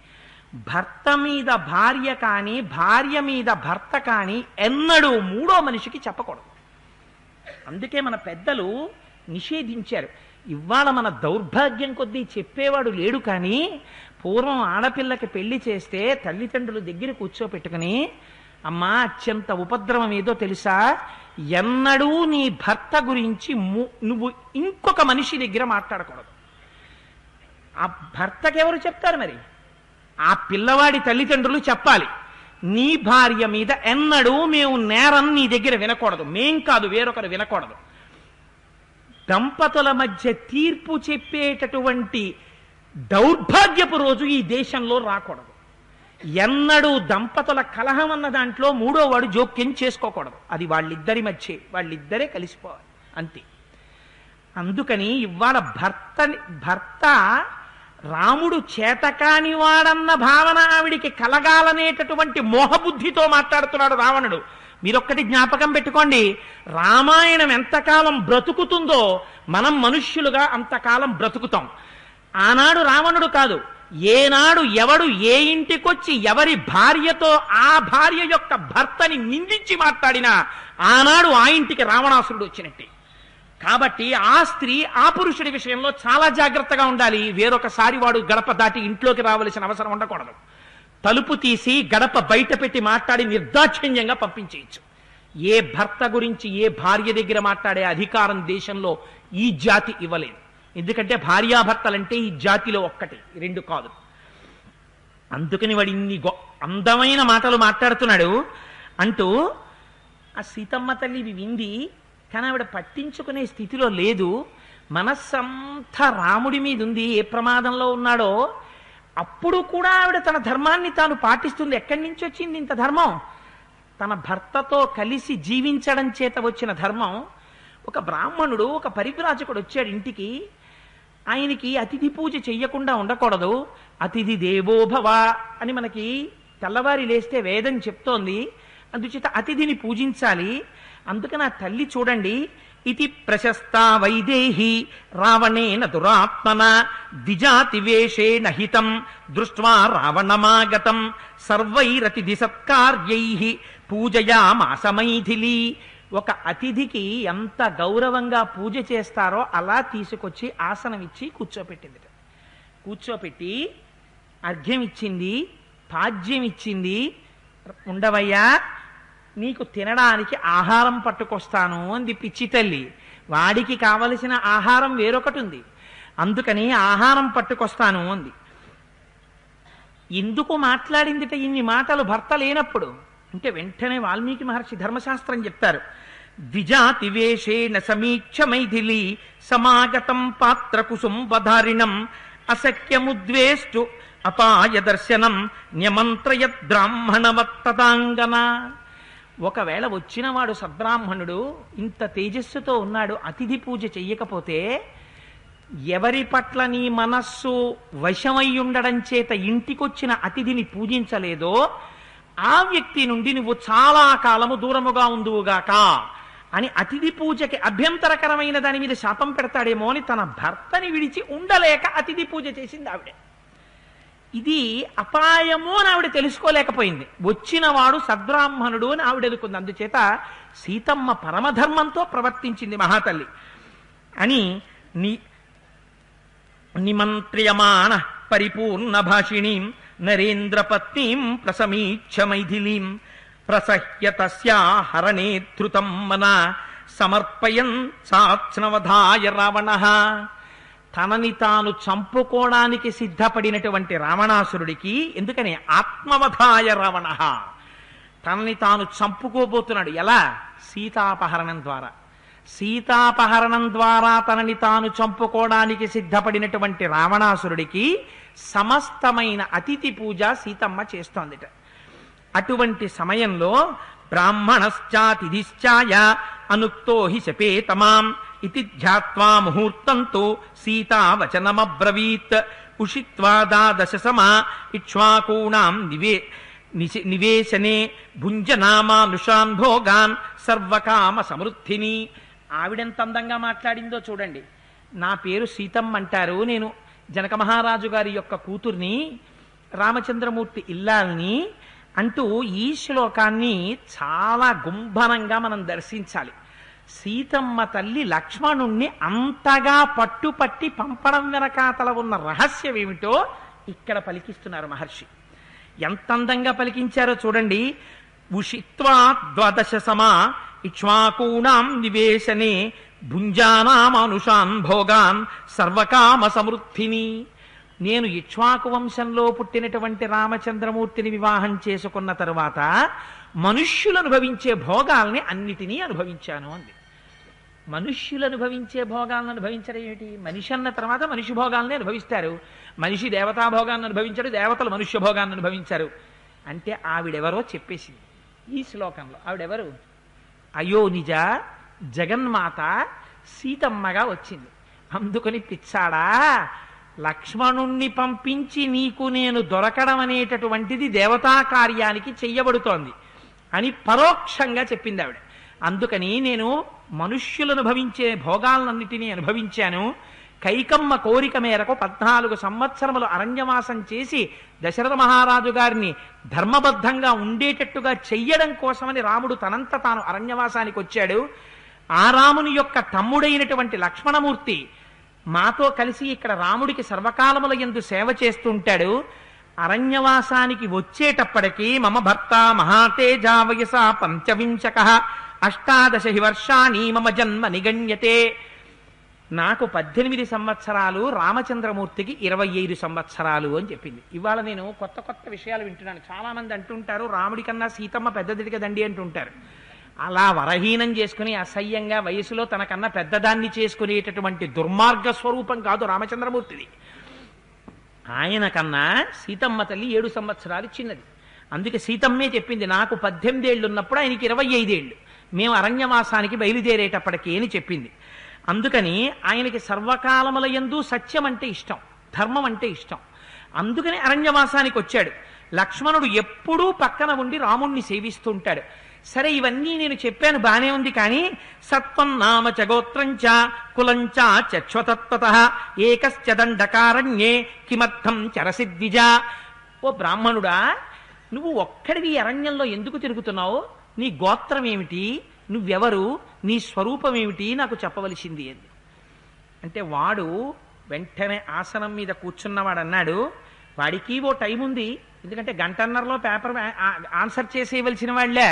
భర్త మీద భార్య కానీ, భార్య మీద భర్త కానీ ఎన్నడూ 3వ మనిషికి చెప్పకూడదు. అందుకే మన పెద్దలు నిషేధించారు. ఇవాళ మన దౌర్భాగ్యం కొద్దీ చెప్పేవాడు లేడు. కానీ పూర్వం ఆడపిల్లకి పెళ్లి చేస్తే తల్లిదండ్రులు దగ్గర కూర్చోపెట్టుకుని, అమ్మా అత్యంత ఉపద్రవం ఏదో తెలుసా, ఎన్నడూ నీ భర్త గురించి నువ్వు ఇంకొక మనిషి దగ్గర మాట్లాడకూడదు. ఆ భర్తకెవరు చెప్తారు మరి? ఆ పిల్లవాడి తల్లిదండ్రులు చెప్పాలి. నీ భార్య మీద ఎన్నడూ మేము నేరం నీ దగ్గర వినకూడదు, మేం కాదు వేరొకరు వినకూడదు. దంపతుల మధ్య తీర్పు చెప్పేటటువంటి దౌర్భాగ్యపు రోజు ఈ దేశంలో రాకూడదు. ఎన్నడూ దంపతుల కలహం అన్న దాంట్లో 3వ వాడు జోక్యం చేసుకోకూడదు. అది వాళ్ళిద్దరే కలిసిపోవాలి, అంతే. అందుకని ఇవాళ భర్త రాముడు చేతకాని వాడన్న భావన ఆవిడికి కలగాలనేటటువంటి మోహబుద్ధితో మాట్లాడుతున్నాడు రావణుడు. మీరొక్కటి జ్ఞాపకం పెట్టుకోండి, రామాయణం ఎంతకాలం బ్రతుకుతుందో మనం మనుష్యులుగా అంతకాలం బ్రతుకుతాం. ఆనాడు రావణుడు కాదు, ఏనాడు ఎవడు ఏ ఇంటికొచ్చి ఎవరి భార్యతో ఆ భార్య యొక్క భర్తని నిందించి మాట్లాడినా ఆనాడు ఆ ఇంటికి రావణాసురుడు వచ్చినట్టే. కాబట్టి ఆ స్త్రీ ఆ పురుషుడి విషయంలో చాలా జాగ్రత్తగా ఉండాలి. వేరొకసారి వాడు గడప దాటి ఇంట్లోకి రావలసిన అవసరం ఉండకూడదు. తలుపు తీసి గడప బయట పెట్టి మాట్లాడి నిర్దాక్షిణ్యంగా పంపించేయచ్చు. ఏ భర్త గురించి ఏ భార్య దగ్గర మాట్లాడే అధికారం దేశంలో ఈ జాతి ఇవ్వలేదు. ఎందుకంటే భార్యాభర్తలంటే ఈ జాతిలో ఒక్కటి, 2 కాదు. అందుకని వాడు ఇన్ని అందమైన మాటలు మాట్లాడుతున్నాడు. అంటూ ఆ సీతమ్మ తల్లి ఇవి వింది, కానీ ఆవిడ పట్టించుకునే స్థితిలో లేదు. మనస్సంతా రాముడి మీద ఉంది. ఏ ప్రమాదంలో ఉన్నాడో అప్పుడు కూడా ఆవిడ తన ధర్మాన్ని తాను పాటిస్తుంది. ఎక్కడి నుంచి వచ్చింది ఇంత ధర్మం? తన భర్తతో కలిసి జీవించడం చేత వచ్చిన ధర్మం. ఒక బ్రాహ్మణుడు, ఒక పరివ్రాజకుడు వచ్చాడు ఇంటికి. ఆయనకి అతిథి పూజ చెయ్యకుండా ఉండకూడదు. అతిథి దేవోభవ అని మనకి తెల్లవారి లేస్తే వేదం చెప్తోంది. అందుచేత అతిథిని పూజించాలి. అందుకని ఆ తల్లి చూడండి, ఇతి ప్రశస్త వైదేహి రావణేన దురాత్మన ద్విజాతివేషేణ హితం దృష్ట్వా రావణమాగతం సర్వైరతిథి సత్కార్యైః పూజయామాస మైథిలి. ఒక అతిథికి ఎంత గౌరవంగా పూజ చేస్తారో అలా తీసుకొచ్చి ఆసనం ఇచ్చి కూర్చోపెట్టింది. కూర్చోపెట్టి అర్ఘ్యం ఇచ్చింది, పాద్యం ఇచ్చింది. ఉండవయ్యా, నీకు తినడానికి ఆహారం పట్టుకొస్తాను అంది పిచ్చి తల్లి. వాడికి కావలసిన ఆహారం వేరొకటి ఉంది, అందుకని ఆహారం పట్టుకొస్తాను అంది. ఎందుకు మాట్లాడిందిట ఇన్ని మాటలు భర్త లేనప్పుడు అంటే వెంటనే వాల్మీకి మహర్షి ధర్మశాస్త్రం చెప్తారు. ద్విజాతివేషేణ సమీక్ష మైథిలి సమాగతం పాత్ర కుసుంబధారిణం అసఖ్యముద్వేష్టు అపాయ దర్శనం న్యమంత్రయద్ బ్రాహ్మణవత్తతాంగన. ఒకవేళ వచ్చినవాడు సద్బ్రాహ్మణుడు, ఇంత తేజస్సుతో ఉన్నాడు, అతిథి పూజ చెయ్యకపోతే ఎవరి పట్ల నీ మనస్సు వశమై ఉండడం చేత ఇంటికొచ్చిన అతిథిని పూజించలేదో ఆ వ్యక్తి నుండి నువ్వు చాలా కాలము దూరముగా ఉందువుగాక అని అతిథి పూజకి అభ్యంతరకరమైన దాని మీద శాపం పెడతాడేమో అని తన భర్తని విడిచి ఉండలేక అతిథి పూజ చేసింది ఆవిడ. ఇది అపాయము అని ఆవిడ తెలుసుకోలేకపోయింది. వచ్చినవాడు సద్బ్రాహ్మణుడు అని ఆవిడ అనుకుంది. అందుచేత సీతమ్మ పరమధర్మంతో ప్రవర్తించింది మహాతల్లి అని నిమంత్రియమాణ పరిపూర్ణ భాషిణీం నరేంద్రపత్నీం ప్రసమీక్ష మైథిలీం ప్రసహ్య తస్యా హరణేధృతం మన సమర్పయన్ సాత్స్నవధాయ రావణః. తనని తాను చంపుకోవడానికి సిద్ధపడినటువంటి రావణాసురుడికి, ఎందుకని ఆత్మవధాయ రావణః, తనని తాను చంపుకోబోతున్నాడు. ఎలా? సీతాపహరణం ద్వారా. సీతాపహరణం ద్వారా తనని తాను చంపుకోవడానికి సిద్ధపడినటువంటి రావణాసురుడికి సమస్తమైన అతిథి పూజ సీతమ్మ చేస్తోందిట. అటువంటి సమయంలో బ్రాహ్మణశ్చాతిథిశ్చాయ అనుక్తో హి శపేతమాం ఇతి ధ్యాత్వా ముహూర్తంతో సీతావచనమబ్రవీత్ ఉషిత్వా దాదశ సమా ఇక్ష్వాకూణాం నివేశనే భుంజనామానుషాన్ భోగాన్ సర్వకామ సమృద్ధిని. ఆవిడెంత అందంగా మాట్లాడిందో చూడండి. నా పేరు సీతమ్మ అంటారు, నేను జనక మహారాజు గారి యొక్క కూతుర్ని, రామచంద్రమూర్తి ఇల్లాల్ని అంటూ ఈ శ్లోకాన్ని చాలా గుంభనంగా మనం దర్శించాలి. సీతమ్మ తల్లి లక్ష్మణుణ్ణి అంతగా పట్టుపట్టి పంపడం వెనకాతల ఉన్న రహస్యం ఏమిటో ఇక్కడ పలికిస్తున్నారు మహర్షి. ఎంత అందంగా పలికించారో చూడండి. ఉషిత్వా ద్వాదశ సమా ఇక్ష్వాకూణాం నివేశనే భుంజానామానుషాన్ భోగాన్ సర్వకామ సమృద్ధిని. నేను ఇక్ష్వాకు వంశంలో పుట్టినటువంటి రామచంద్రమూర్తిని వివాహం చేసుకున్న తరువాత మనుష్యులు అనుభవించే భోగాల్ని అన్నిటినీ అనుభవించాను అంది. మనుష్యులు అనుభవించే భోగాలను అనుభవించడం ఏమిటి? మనిషి అన్న తర్వాత మనిషి భోగాల్ని అనుభవిస్తారు. మనిషి దేవతా భోగాన్ని అనుభవించాడు, దేవతలు మనుష్య భోగాన్ని అనుభవించారు. అంటే ఆవిడెవరో చెప్పేసింది ఈ శ్లోకంలో. ఆవిడెవరు? అయోనిజ జగన్మాత సీతమ్మగా వచ్చింది. అందుకని పిచ్చాడా, లక్ష్మణుణ్ణి పంపించి నీకు నేను దొరకడం అనేటటువంటిది దేవతా కార్యానికి చెయ్యబడుతోంది అని పరోక్షంగా చెప్పింది ఆవిడ. అందుకని నేను మనుష్యులు అనుభవించే భోగాలన్నిటినీ అనుభవించాను. కైకమ్మ కోరిక మేరకు 14 సంవత్సరములు అరణ్యవాసం చేసి దశరథ మహారాజు గారిని ధర్మబద్ధంగా ఉండేటట్టుగా చెయ్యడం కోసమని రాముడు తనంత తాను అరణ్యవాసానికి వచ్చాడు. ఆ రాముని యొక్క తమ్ముడైనటువంటి లక్ష్మణమూర్తి మాతో కలిసి ఇక్కడ రాముడికి సర్వకాలముల యందు సేవ చేస్తుంటాడు. అరణ్యవాసానికి వచ్చేటప్పటికీ మమ భర్త మహాతేజా వయసా 25 18 వర్షాణి మమ జన్మ నిగణ్యతే. నాకు 18 సంవత్సరాలు, రామచంద్రమూర్తికి 25 సంవత్సరాలు అని చెప్పింది. ఇవాళ నేను కొత్త కొత్త విషయాలు వింటున్నాను. చాలా మంది అంటుంటారు రాముడి కన్నా సీతమ్మ పెద్దదిడి కదండి అంటుంటారు. అలా వరహీనం చేసుకుని అసహ్యంగా వయసులో తనకన్నా పెద్దదాన్ని చేసుకునేటటువంటి దుర్మార్గ స్వరూపం కాదు రామచంద్రమూర్తిది. ఆయన కన్నా సీతమ్మ తల్లి 7 సంవత్సరాలు చిన్నది. అందుకే సీతమ్మే చెప్పింది, నాకు 18 ఏళ్ళు ఉన్నప్పుడు ఆయనకి 25 ఏళ్ళు, మేము అరణ్యవాసానికి బయలుదేరేటప్పటికీ అని చెప్పింది. అందుకని ఆయనకి సర్వకాలముల యందు సత్యం అంటే ఇష్టం, ధర్మం అంటే ఇష్టం. అందుకని అరణ్యవాసానికి వచ్చాడు. లక్ష్మణుడు ఎప్పుడూ పక్కన ఉండి రాముణ్ణి సేవిస్తూ ఉంటాడు. సరే, ఇవన్నీ నేను చెప్పాను, బానే ఉంది. కానీ సత్వం నామ చ గోత్రంచ కులంచ చక్ష్వతత్వతః ఏకశ్చ దండకారణ్యే కిమర్థం చరసిద్విజ. ఓ బ్రాహ్మణుడా, నువ్వు ఒక్కడివి అరణ్యంలో ఎందుకు తిరుగుతున్నావు? నీ గోత్రం ఏమిటి? నువ్వెవరు? నీ స్వరూపం ఏమిటి? నాకు చెప్పవలసింది అని. అంటే వాడు వెంటనే ఆసనం మీద కూర్చున్నవాడు అన్నాడు, వాడికి ఓ టైం ఉంది, ఎందుకంటే గంటన్నరలో పేపర్ ఆన్సర్ చేసేయవలసిన వాళ్ళే.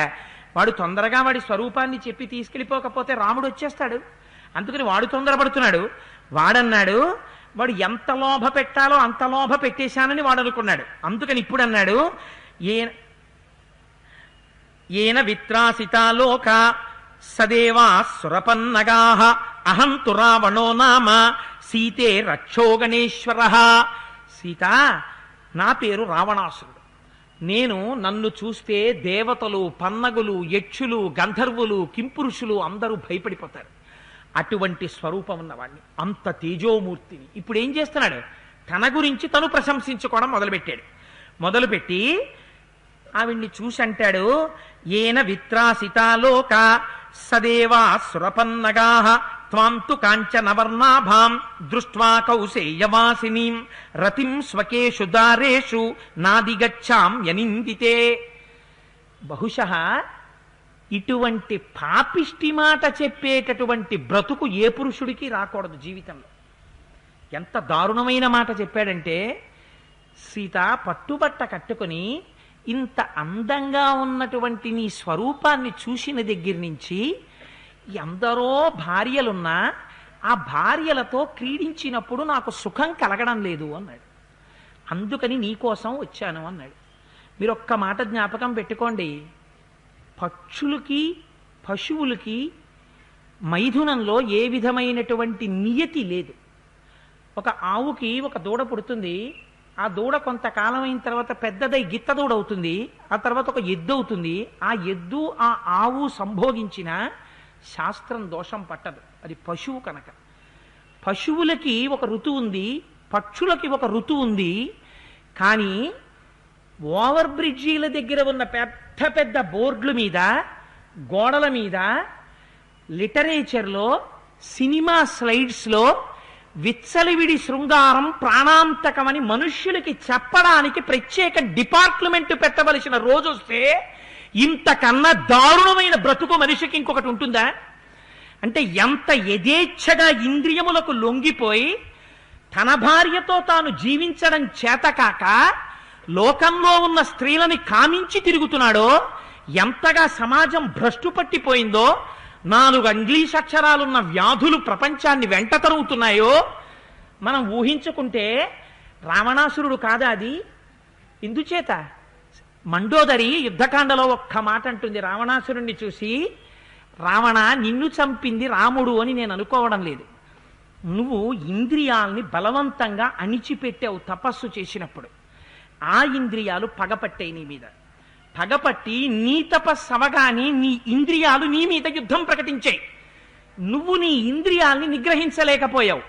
వాడు తొందరగా వాడి స్వరూపాన్ని చెప్పి తీసుకెళ్ళిపోకపోతే రాముడు వచ్చేస్తాడు. అందుకని వాడు తొందరపడుతున్నాడు. వాడన్నాడు, వాడు ఎంత లోభ పెట్టాలో అంత లోభ పెట్టేశానని వాడు అనుకున్నాడు. అందుకని ఇప్పుడు అన్నాడు, ఏన విత్రాసితాలోక సదేవా సురపన్నగాః అహంతు రావణో నామ సీతే రక్షో గణేశ్వర. సీత, నా పేరు రావణాసురుడు. నన్ను చూస్తే దేవతలు, పన్నగులు, యక్షులు, గంధర్వులు, కింపురుషులు అందరూ భయపడిపోతారు. అటువంటి స్వరూపం ఉన్నవాడిని, అంత తేజోమూర్తిని. ఇప్పుడు ఏం చేస్తున్నాడు? తన గురించి తను ప్రశంసించుకోవడం మొదలుపెట్టి ఆవిడ్ని చూసి అంటాడు, ఏన విత్రాసితాలోక సదేవా సురపన్నగాః త్వాంతు కాంచనవర్ణాభాం దృష్ట్వా కౌసేయవాసినీం రతిం స్వకేషు దారేషు నాదిగచ్చామ్యనిందితే. బహుశః ఇటువంటి పాపిష్టి మాట చెప్పేటటువంటి బ్రతుకు ఏ పురుషుడికి రాకూడదు జీవితంలో. ఎంత దారుణమైన మాట చెప్పాడంటే, సీత పట్టుబట్ట కట్టుకుని ఇంత అందంగా ఉన్నటువంటి నీ స్వరూపాన్ని చూసిన దగ్గర నుంచి ఎందరో భార్యలున్నా ఆ భార్యలతో క్రీడించినప్పుడు నాకు సుఖం కలగడం లేదు అన్నాడు. అందుకని నీకోసం వచ్చాను అన్నాడు. మీరు ఒక్క మాట జ్ఞాపకం పెట్టుకోండి, పక్షులకి పశువులకి మైథునంలో ఏ విధమైనటువంటి నియతి లేదు. ఒక ఆవుకి ఒక దూడ పుడుతుంది, ఆ దూడ కొంతకాలం అయిన తర్వాత పెద్దదై గిత్త దూడ అవుతుంది, ఆ తర్వాత ఒక ఎద్దు అవుతుంది. ఆ ఎద్దు ఆ ఆవు సంభోగించిన శాస్త్రం దోషం పట్టదు, అది పశువు కనుక. పశువులకి ఒక ఋతువు ఉంది, పక్షులకి ఒక ఋతువు ఉంది. కానీ ఓవర్ బ్రిడ్జీల దగ్గర ఉన్న పెద్ద పెద్ద బోర్డుల మీద, గోడల మీద, లిటరేచర్లో, సినిమా స్లైడ్స్లో విచ్చలివిడి శృంగారం ప్రాణాంతకమని మనుష్యులకి చెప్పడానికి ప్రత్యేక డిపార్ట్మెంట్ పెట్టవలసిన రోజు వస్తే ఇంతకన్నా దారుణమైన బ్రతుకు మనిషికి ఇంకొకటి ఉంటుందా? అంటే ఎంత యథేచ్ఛగా ఇంద్రియములకు లొంగిపోయి తన భార్యతో తాను జీవించడం చేతకాక లోకంలో ఉన్న స్త్రీలని కామించి తిరుగుతున్నాడో, ఎంతగా సమాజం భ్రష్టు పట్టిపోయిందో, 4 ఇంగ్లీష్ అక్షరాలున్న వ్యాధులు ప్రపంచాన్ని వెంట తరుగుతున్నాయో మనం ఊహించుకుంటే రావణాసురుడు కాదా అది? ఇందుచేత మండోదరి యుద్ధకాండలో ఒక్క మాట అంటుంది రావణాసురుణ్ణి చూసి, రావణ, నిన్ను చంపింది రాముడు అని నేను అనుకోవడం లేదు. నువ్వు ఇంద్రియాల్ని బలవంతంగా అణిచిపెట్టావు తపస్సు చేసినప్పుడు. ఆ ఇంద్రియాలు పగపట్టాయి నీ మీద. పగపట్టి నీ తపస్సు అవగానే నీ ఇంద్రియాలు నీ మీద యుద్ధం ప్రకటించాయి. నువ్వు నీ ఇంద్రియాల్ని నిగ్రహించలేకపోయావు,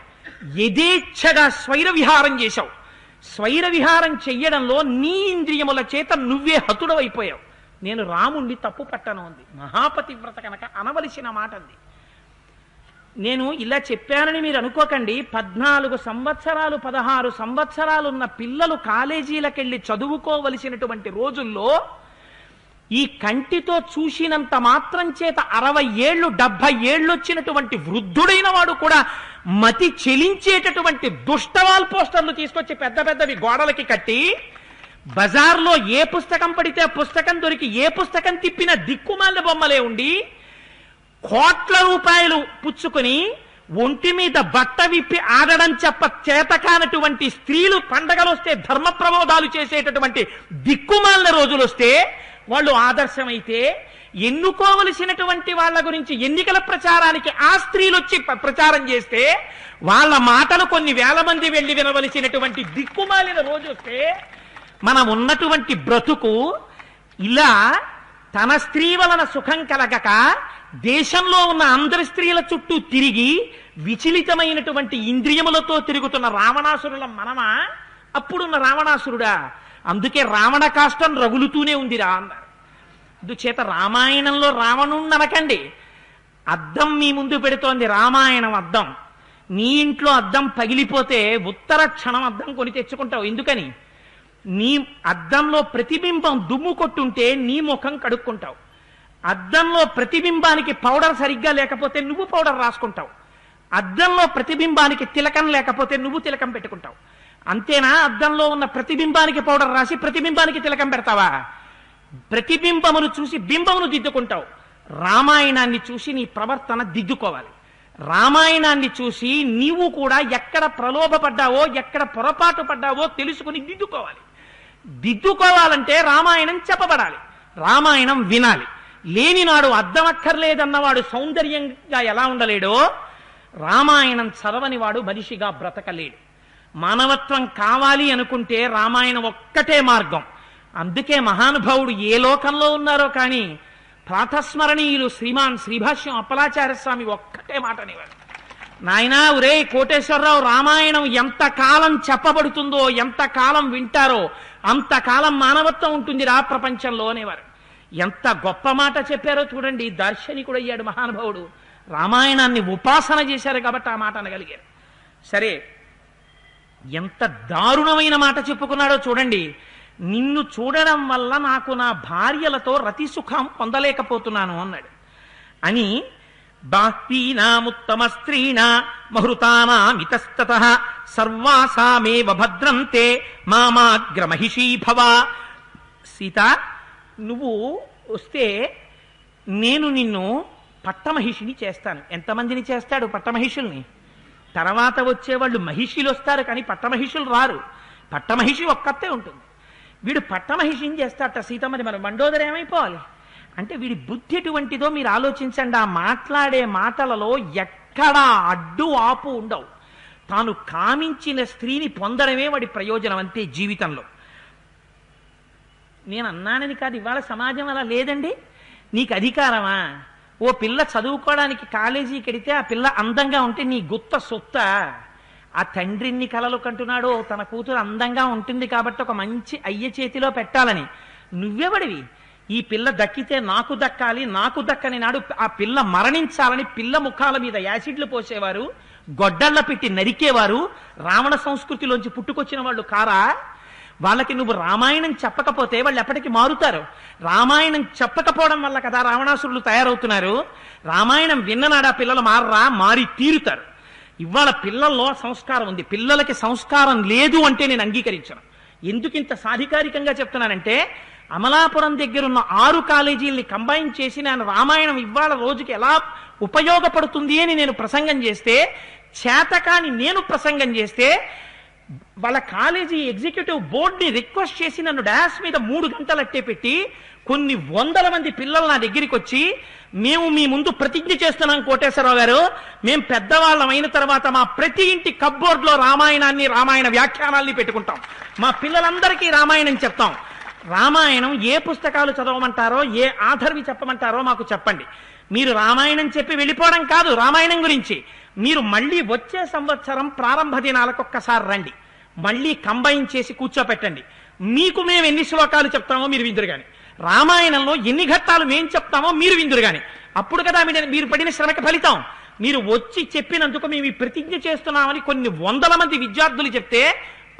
యథేచ్ఛగా స్వైర విహారం చేశావు. స్వైర విహారం చెయ్యడంలో నీ ఇంద్రియముల చేత నువ్వే హతుడవైపోయావు. నేను రాముణ్ణి తప్పు పట్టను అంది. మహాపతివ్రత కనుక అనవలసిన మాట అంది. నేను ఇలా చెప్పానని మీరు అనుకోకండి. 14 సంవత్సరాలు 16 సంవత్సరాలున్న పిల్లలు కాలేజీలకెళ్ళి చదువుకోవలసినటువంటి రోజుల్లో ఈ కంటితో చూసినంత మాత్రం చేత 60 ఏళ్ళు 70 ఏళ్ళు వచ్చినటువంటి వృద్ధుడైన వాడు కూడా మతి చెలించేటటువంటి దుష్టవాల్ పోస్టర్లు తీసుకొచ్చి పెద్ద పెద్దవి గోడలకి కట్టి, బజార్లో ఏ పుస్తకం పడితే ఆ పుస్తకం దొరికి ఏ పుస్తకం తిప్పిన దిక్కుమాల బొమ్మలే ఉండి, కోట్ల రూపాయలు పుచ్చుకుని ఒంటి మీద బట్ట విప్పి ఆడడం చేతకానటువంటి స్త్రీలు పండగలు వస్తే ధర్మ ప్రబోధాలు చేసేటటువంటి దిక్కుమాలిన రోజులు వస్తే వాళ్ళు ఆదర్శమైతే, ఎన్నుకోవలసినటువంటి వాళ్ళ గురించి ఎన్నికల ప్రచారానికి ఆ స్త్రీలు వచ్చి ప్రచారం చేస్తే వాళ్ళ మాటలు కొన్ని వేల మంది వెళ్ళి వినవలసినటువంటి దిక్కుమాలిన రోజు వస్తే మనం ఉన్నటువంటి బ్రతుకు ఇలా తన స్త్రీ వలన సుఖం కలగక దేశంలో ఉన్న అందరి స్త్రీల చుట్టూ తిరిగి విచలితమైనటువంటి ఇంద్రియములతో తిరుగుతున్న రావణాసురుల మనమా అప్పుడున్న రావణాసురుడా? అందుకే రావణ కాష్టం రగులుతూనే ఉందిరా అన్నారు. అందుచేత రామాయణంలో రావణుణ్ణి అనకండి. అద్దం మీ ముందు పెడుతోంది రామాయణం అద్దం. నీ ఇంట్లో అద్దం పగిలిపోతే ఉత్తర క్షణం అద్దం కొని తెచ్చుకుంటావు. ఎందుకని? నీ అద్దంలో ప్రతిబింబం దుమ్ము కొట్టుంటే నీ ముఖం కడుక్కుంటావు. అద్దంలో ప్రతిబింబానికి పౌడర్ సరిగ్గా లేకపోతే నువ్వు పౌడర్ రాసుకుంటావు. అద్దంలో ప్రతిబింబానికి తిలకం లేకపోతే నువ్వు తిలకం పెట్టుకుంటావు. అంతేనా? అద్దంలో ఉన్న ప్రతిబింబానికి పౌడర్ రాసి ప్రతిబింబానికి తిలకం పెడతావా? ప్రతిబింబమును చూసి బింబమును దిద్దుకుంటావు. రామాయణాన్ని చూసి నీ ప్రవర్తన దిద్దుకోవాలి. రామాయణాన్ని చూసి నీవు కూడా ఎక్కడ ప్రలోభపడ్డావో ఎక్కడ పొరపాటు పడ్డావో తెలుసుకుని దిద్దుకోవాలి. దిద్దుకోవాలంటే రామాయణం చెప్పబడాలి, రామాయణం వినాలి. లేనినాడు అద్దమక్కర్లేదన్నవాడు సౌందర్యంగా ఎలా ఉండలేడో రామాయణం చదవని వాడు మనిషిగా బ్రతకలేడు. మానవత్వం కావాలి అనుకుంటే రామాయణం ఒక్కటే మార్గం. అందుకే మహానుభావుడు ఏ లోకంలో ఉన్నారో కానీ ప్రాతస్మరణీయులు శ్రీమాన్ శ్రీభాష్యం అప్పలాచార్య స్వామి ఒక్కటే మాట అనేవారు. నాయనా ఒరే కోటేశ్వరరావు, రామాయణం ఎంతకాలం చెప్పబడుతుందో ఎంతకాలం వింటారో అంతకాలం మానవత్వం ఉంటుందిరా ప్రపంచంలో అనేవారు. ఎంత గొప్ప మాట చెప్పారో చూడండి. దార్శనికుడు అయ్యాడు మహానుభావుడు. రామాయణాన్ని ఉపాసన చేశారు కాబట్టి ఆ మాట అనగలిగారు. సరే, ఎంత దారుణమైన మాట చెప్పుకున్నాడో చూడండి. నిన్ను చూడడం వల్ల నాకు నా భార్యలతో రతి సుఖం పొందలేకపోతున్నాను అన్నాడు. అని బాహ్వీనాముత్తమ స్త్రీణ మహృతానామితస్తతః సర్వాసామేవ భద్రంతే మామాగ్రమహిషీ భవ. సీత, నువ్వు వస్తే నేను నిన్ను పట్టమహిషిని చేస్తాను. ఎంతమందిని చేస్తాడు పట్టమహిషుల్ని? తర్వాత వచ్చేవాళ్ళు మహిషులు వస్తారు కానీ పట్టమహిషులు రారు. పట్టమహిషి ఒక్కతే ఉంటుంది. వీడు పట్టమహిషిని చేస్తాట సీతమ్మని. మన మండోదర ఏమైపోవాలి అంటే వీడి బుద్ధి ఎటువంటిదో మీరు ఆలోచించండి. ఆ మాట్లాడే మాటలలో ఎక్కడా అడ్డు ఆపు ఉండవు. తాను కామించిన స్త్రీని పొందడమే వాడి ప్రయోజనం అంతే జీవితంలో. నేను అన్నానని కాదు, ఇవాళ సమాజం అలా లేదండి. నీకు అధికారమా? ఓ పిల్ల చదువుకోవడానికి కాలేజీకి వెడితే ఆ పిల్ల అందంగా ఉంటే నీ గుత్త సొత్త? ఆ తండ్రిని కలలు కంటున్నాడు తన కూతురు అందంగా ఉంటుంది కాబట్టి ఒక మంచి అయ్య చేతిలో పెట్టాలని. నువ్వెవడివి? ఈ పిల్ల దక్కితే నాకు దక్కాలి, నాకు దక్కని నాడు ఆ పిల్ల మరణించాలని పిల్ల ముఖాల మీద యాసిడ్లు పోసేవారు, గొడ్డళ్ళ పెట్టి నరికేవారు రావణ సంస్కృతిలోంచి పుట్టుకొచ్చిన వాళ్ళు కారా? వాళ్ళకి నువ్వు రామాయణం చెప్పకపోతే వాళ్ళు ఎప్పటికీ మారుతారు. రామాయణం చెప్పకపోవడం వల్ల కదా రావణాసురులు తయారవుతున్నారు. రామాయణం విన్ననాడు ఆ పిల్లలు మారరా? మారి తీరుతారు. ఇవాళ పిల్లల్లో సంస్కారం ఉంది, పిల్లలకి సంస్కారం లేదు అంటే నేను అంగీకరించను. ఎందుకు ఇంత సాధికారికంగా చెప్తున్నానంటే అమలాపురం దగ్గరున్న 6 కాలేజీల్ని కంబైన్ చేసి నేను రామాయణం ఇవాళ రోజుకి ఎలా ఉపయోగపడుతుంది అని నేను ప్రసంగం చేస్తే, చేతకాని నేను ప్రసంగం చేస్తే వాళ్ళ కాలేజీ ఎగ్జిక్యూటివ్ బోర్డుని రిక్వెస్ట్ చేసి నన్ను డాష్ మీద 3 గంటలు అట్టే పెట్టి కొన్ని 100 మంది పిల్లలు నా దగ్గరికి వచ్చి, మేము మీ ముందు ప్రతిజ్ఞ చేస్తున్నాం కోటేశ్వరరావు గారు, మేము పెద్దవాళ్ళం అయిన తర్వాత మా ప్రతి ఇంటి కప్బోర్డ్లో రామాయణాన్ని రామాయణ వ్యాఖ్యానాల్ని పెట్టుకుంటాం, మా పిల్లలందరికీ రామాయణం చెప్తాం. రామాయణం ఏ పుస్తకాలు చదవమంటారో ఏ ఆధర్వి చెప్పమంటారో మాకు చెప్పండి. మీరు రామాయణం చెప్పి వెళ్ళిపోవడం కాదు, రామాయణం గురించి మీరు మళ్ళీ వచ్చే సంవత్సరం ప్రారంభ దినాలకు ఒక్కసారి రండి, మళ్ళీ కంబైన్ చేసి కూర్చోపెట్టండి. మీకు మేము ఎన్ని శ్లోకాలు చెప్తామో మీరు విందురు గాని, రామాయణంలో ఎన్ని ఘట్టాలు మేం చెప్తామో మీరు విందురు గాని. అప్పుడు కదా మీరు పడిన శ్రమకి ఫలితం. మీరు వచ్చి చెప్పినందుకు మేము ఈ ప్రతిజ్ఞ చేస్తున్నామని కొన్ని 100 మంది విద్యార్థులు చెప్తే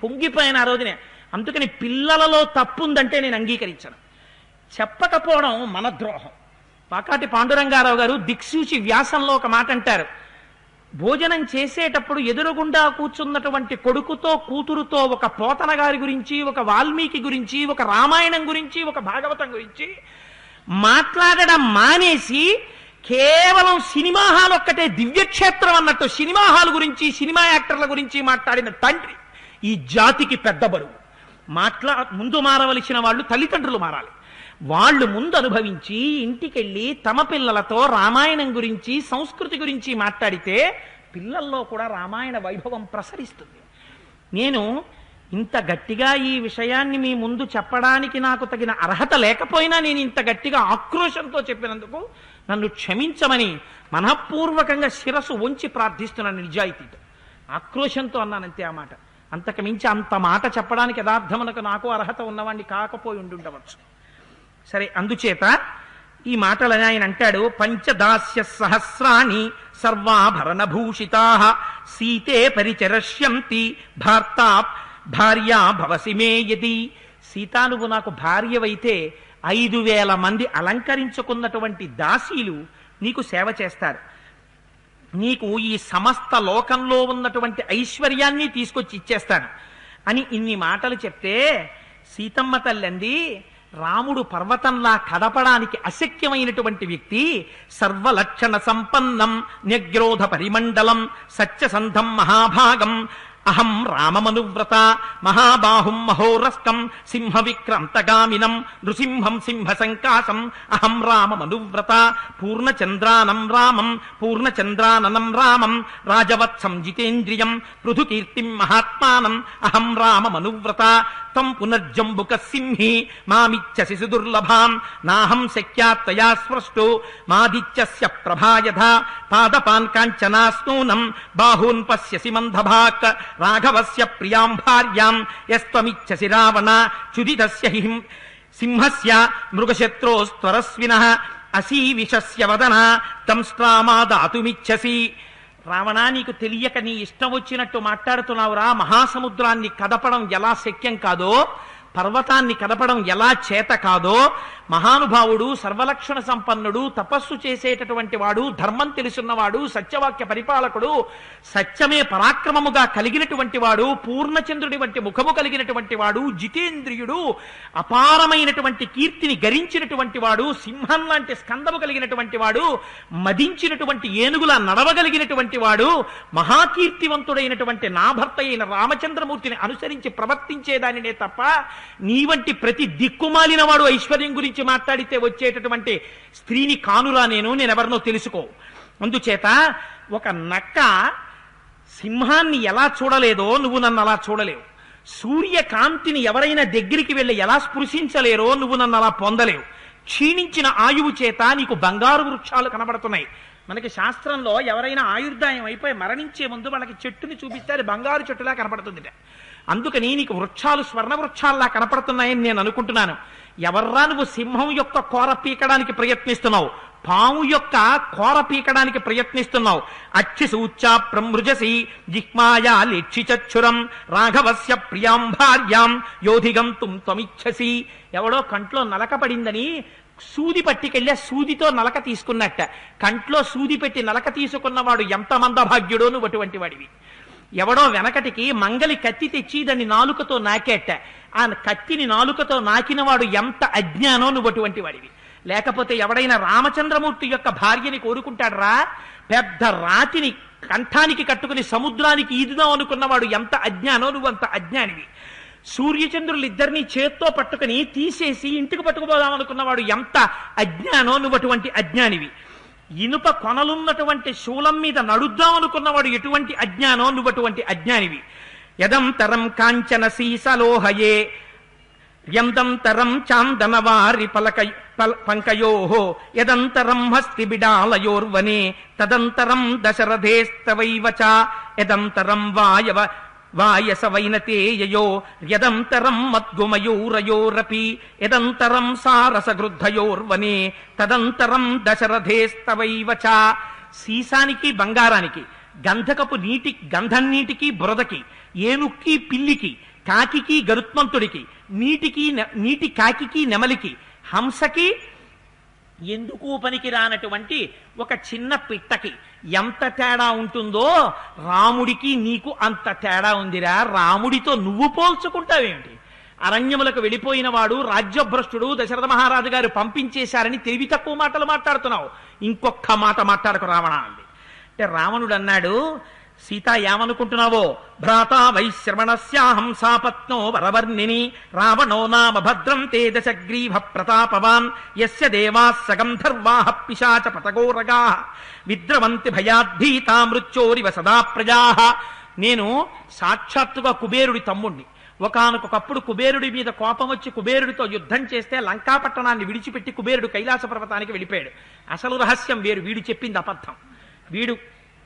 పొంగిపోయిన ఆ రోజునే. అందుకని పిల్లలలో తప్పుందంటే నేను అంగీకరించను. చెప్పకపోవడం మన ద్రోహం. పాకాటి పాండురంగారావు గారు దిక్సూచి వ్యాసంలో ఒక మాట అంటారు. భోజనం చేసేటప్పుడు ఎదురుగుండా కూర్చున్నటువంటి కొడుకుతో కూతురుతో ఒక పోతన గారి గురించి, ఒక వాల్మీకి గురించి, ఒక రామాయణం గురించి, ఒక భాగవతం గురించి మాట్లాడడం మానేసి కేవలం సినిమా హాల్ ఒక్కటే దివ్యక్షేత్రం అన్నట్టు సినిమా హాల్ గురించి, సినిమా యాక్టర్ల గురించి మాట్లాడిన తండ్రి ఈ జాతికి పెద్ద బరువు. ముందు మారవలసిన వాళ్ళు తల్లిదండ్రులు మారాలి. వాళ్ళు ముందు అనుభవించి ఇంటికెళ్ళి తమ పిల్లలతో రామాయణం గురించి, సంస్కృతి గురించి మాట్లాడితే పిల్లల్లో కూడా రామాయణ వైభవం ప్రసరిస్తుంది. నేను ఇంత గట్టిగా ఈ విషయాన్ని మీ ముందు చెప్పడానికి నాకు తగిన అర్హత లేకపోయినా నేను ఇంత గట్టిగా ఆక్రోశంతో చెప్పినందుకు నన్ను క్షమించమని మనఃపూర్వకంగా శిరస్సు వంచి ప్రార్థిస్తున్నాను నిజాయితీతో. ఆక్రోశంతో అన్నానంతే ఆ మాట. అంతకు మించి అంత మాట చెప్పడానికి యథార్థమునకు నాకు అర్హత ఉన్నవాణ్ణి కాకపోయి ఉండుండవచ్చు. సరే, అందుచేత ఈ మాటలని ఆయన అంటాడు, పంచదాస్య సహస్రాణి సర్వాభరణభూషితా సీతే పరిచరష్యంతి భార్యా భవసి మే యది. సీతా, నువ్వు నాకు భార్యవైతే 5,000 మంది అలంకరించుకున్నటువంటి దాసీలు నీకు సేవ చేస్తారు. నీకు ఈ సమస్త లోకంలో ఉన్నటువంటి ఐశ్వర్యాన్ని తీసుకొచ్చి ఇచ్చేస్తాను అని ఇన్ని మాటలు చెప్తే సీతమ్మ తల్లంది, రాముడు పర్వతంలా కదపడానికి అశక్యమైనటువంటి వ్యక్తి, సర్వలక్షణ సంపన్నం న్యగ్రోధ పరిమండలం సత్యసంధం మహాభాగం అహం రామమనువ్రత మహాబాహుం మహోరస్కం సింహ విక్రాంతగామినం నృసింహం సింహ సంకాశం అహం రామమనువ్రత పూర్ణచంద్రానం రామం పూర్ణచంద్రాననం రామం రాజవత్సం జితేంద్రియం పృథుకీర్తిం మహాత్మానం అహం రామమనువ్రత తం పునర్జంబుక సింహి మామిచ్చసి సుదుర్లభాం నాహం శక్యాత్తయా స్పృష్టో మాదిత్యస్య ప్రభాయథ పాదపాన్ కాంచనాస్నూనం బాహూన్ పశ్యసి మందభాక్ రాఘవస్య ప్రియాం భార్యాం యస్త్వమిచ్చసి రావణ చుదితస్య సింహస్య మృగశత్రోస్త్వరస్వినః అసీవిషస్య వదన తంస్త్రామాదాతుమిచ్చసి. రావణా, నీకు తెలియక నీ ఇష్టం వచ్చినట్టు మాట్లాడుతున్నావురా. మహాసముద్రాన్ని కదపడం ఎలా శక్యం కాదో, పర్వతాన్ని కదపడం ఎలా చేత కాదో, మహానుభావుడు సర్వలక్షణ సంపన్నుడు తపస్సు చేసేటటువంటి వాడు ధర్మం తెలుసున్నవాడు సత్యవాక్య పరిపాలకుడు సత్యమే పరాక్రమముగా కలిగినటువంటి వాడు పూర్ణచంద్రుడి వంటి ముఖము కలిగినటువంటి వాడు జితేంద్రియుడు అపారమైనటువంటి కీర్తిని గరించినటువంటి వాడు సింహం లాంటి స్కందము కలిగినటువంటి వాడు మదించినటువంటి ఏనుగులా నడవగలిగినటువంటి వాడు మహాకీర్తివంతుడైనటువంటి నా భర్త అయిన రామచంద్రమూర్తిని అనుసరించి ప్రవర్తించేదానినే తప్ప నీ వంటి ప్రతి దిక్కుమాలిన వాడు ఐశ్వర్యం గురించి మాట్లాడితే వచ్చేటటువంటి స్త్రీని కానురా నేనెవరినో తెలుసుకో. అందుచేత ఒక నక్క సింహాన్ని ఎలా చూడలేదో నువ్వు నన్ను అలా చూడలేవు. సూర్యకాంతిని ఎవరైనా దగ్గరికి వెళ్ళి ఎలా స్పృశించలేరో నువ్వు నన్ను అలా పొందలేవు. క్షీణించిన ఆయువు చేత నీకు బంగారు వృక్షాలు కనబడుతున్నాయి. మనకి శాస్త్రంలో ఎవరైనా ఆయుర్దాయం అయిపోయి మరణించే ముందు వాళ్ళకి చెట్టుని చూపిస్తే అది బంగారు చెట్టులా కనపడుతుంది. అందుకని నీకు వృక్షాలు స్వర్ణ వృక్షాల్లా కనపడుతున్నాయని నేను అనుకుంటున్నాను. ఎవర్రా నువ్వు సింహం యొక్క కోర పీకడానికి ప్రయత్నిస్తున్నావు, పాము యొక్క కోర పీకడానికి ప్రయత్నిస్తున్నావు. అచ్చిసూచ ప్రమృజసి జిహ్మాయా లేక్షిచచ్చురం రాఘవస్య ప్రియాం భార్యాం యోధిగంతుం త్వమిచ్చసి. ఎవడో కంట్లో నలక పడిందని సూది పట్టికెళ్ళి సూదితో నలక తీసుకున్నట్ట. కంట్లో సూది పెట్టి నలక తీసుకున్నవాడు ఎంత మందభాగ్యుడో నువ్వు అటువంటి వాడివి. ఎవడో వెనకటికి మంగలి కత్తి తెచ్చి దాన్ని నాలుకతో నాకేట. ఆ కత్తిని నాలుకతో నాకినవాడు ఎంత అజ్ఞానో నువ్వు అటువంటి వాడివి. లేకపోతే ఎవడైనా రామచంద్రమూర్తి యొక్క భార్యని కోరుకుంటాడరా? పెద్ద రాతిని కంఠానికి కట్టుకుని సముద్రానికి ఈదుదాం అనుకున్నవాడు ఎంత అజ్ఞానో నువ్వు అంత అజ్ఞానివి. సూర్యచంద్రులిద్దరినీ చేత్తో పట్టుకుని తీసేసి ఇంటికి పట్టుకుపోదాం అనుకున్నవాడు ఎంత అజ్ఞానో నువ్వు అటువంటి అజ్ఞానివి. ఇనుప కొనలున్నటువంటి శూలం మీద నడుద్దాం అనుకున్నవాడు ఎటువంటి అజ్ఞానో నువ్వు అటువంటి అజ్ఞానివి. యదంతరం కాంచన సీసలోహయే యందంతరం చాందనవారి పంకయోహో యదంతరం హస్తి బిడాలయోర్వనే తదంతరం దశరథేస్తవైవచ యదంతరం వాయస వైనతేయయో యదంతరం మద్గుమయూరయోరపి యదంతరం సారసగృద్ధయోర్వనే తదంతరం దశరథేస్తవైవచ. సీసానికి బంగారానికి, గంధకపు గంధం నీటికి బురదకి, ఏనుక్కి పిల్లికి, కాకికి గరుత్మంతుడికి, నీటి కాకికి నెమలికి, హంసకి ఎందుకు పనికి రానటువంటి ఒక చిన్న పిట్టకి ఎంత తేడా ఉంటుందో రాముడికి నీకు అంత తేడా ఉందిరా. రాముడితో నువ్వు పోల్చుకుంటావేమిటి? అరణ్యములకు వెళ్ళిపోయిన వాడు రాజ్యభ్రష్టుడు దశరథ మహారాజు గారు పంపించేశారని తెలివి తక్కువ మాటలు మాట్లాడుతున్నావు. ఇంకొక మాట మాట్లాడకు రావణ అంది. అంటే రావణుడు అన్నాడు, సీత ఏమనుకుంటున్నావో, భ్రాతా వైశ్రవణస్యాహం సాపత్నో వరవర్ణిని రావణో నామ భద్రం తే దశగ్రీవ ప్రతాపవాన్ యస్య దేవాః సగంధర్వాః పిశాచ పతగోరగాః విద్రవంతి భయాద్భీతా మృత్యోరివ సదా ప్రజాః. నేను సాక్షాత్తుగా కుబేరుడి తమ్ముణ్ణి. ఒకానొకప్పుడు కుబేరుడి మీద కోపం వచ్చి కుబేరుడితో యుద్ధం చేస్తే లంకాపట్టణాన్ని విడిచిపెట్టి కుబేరుడు కైలాస పర్వతానికి వెళ్ళిపోయాడు. అసలు రహస్యం వేరు, వీడు చెప్పింది అబద్ధం. వీడు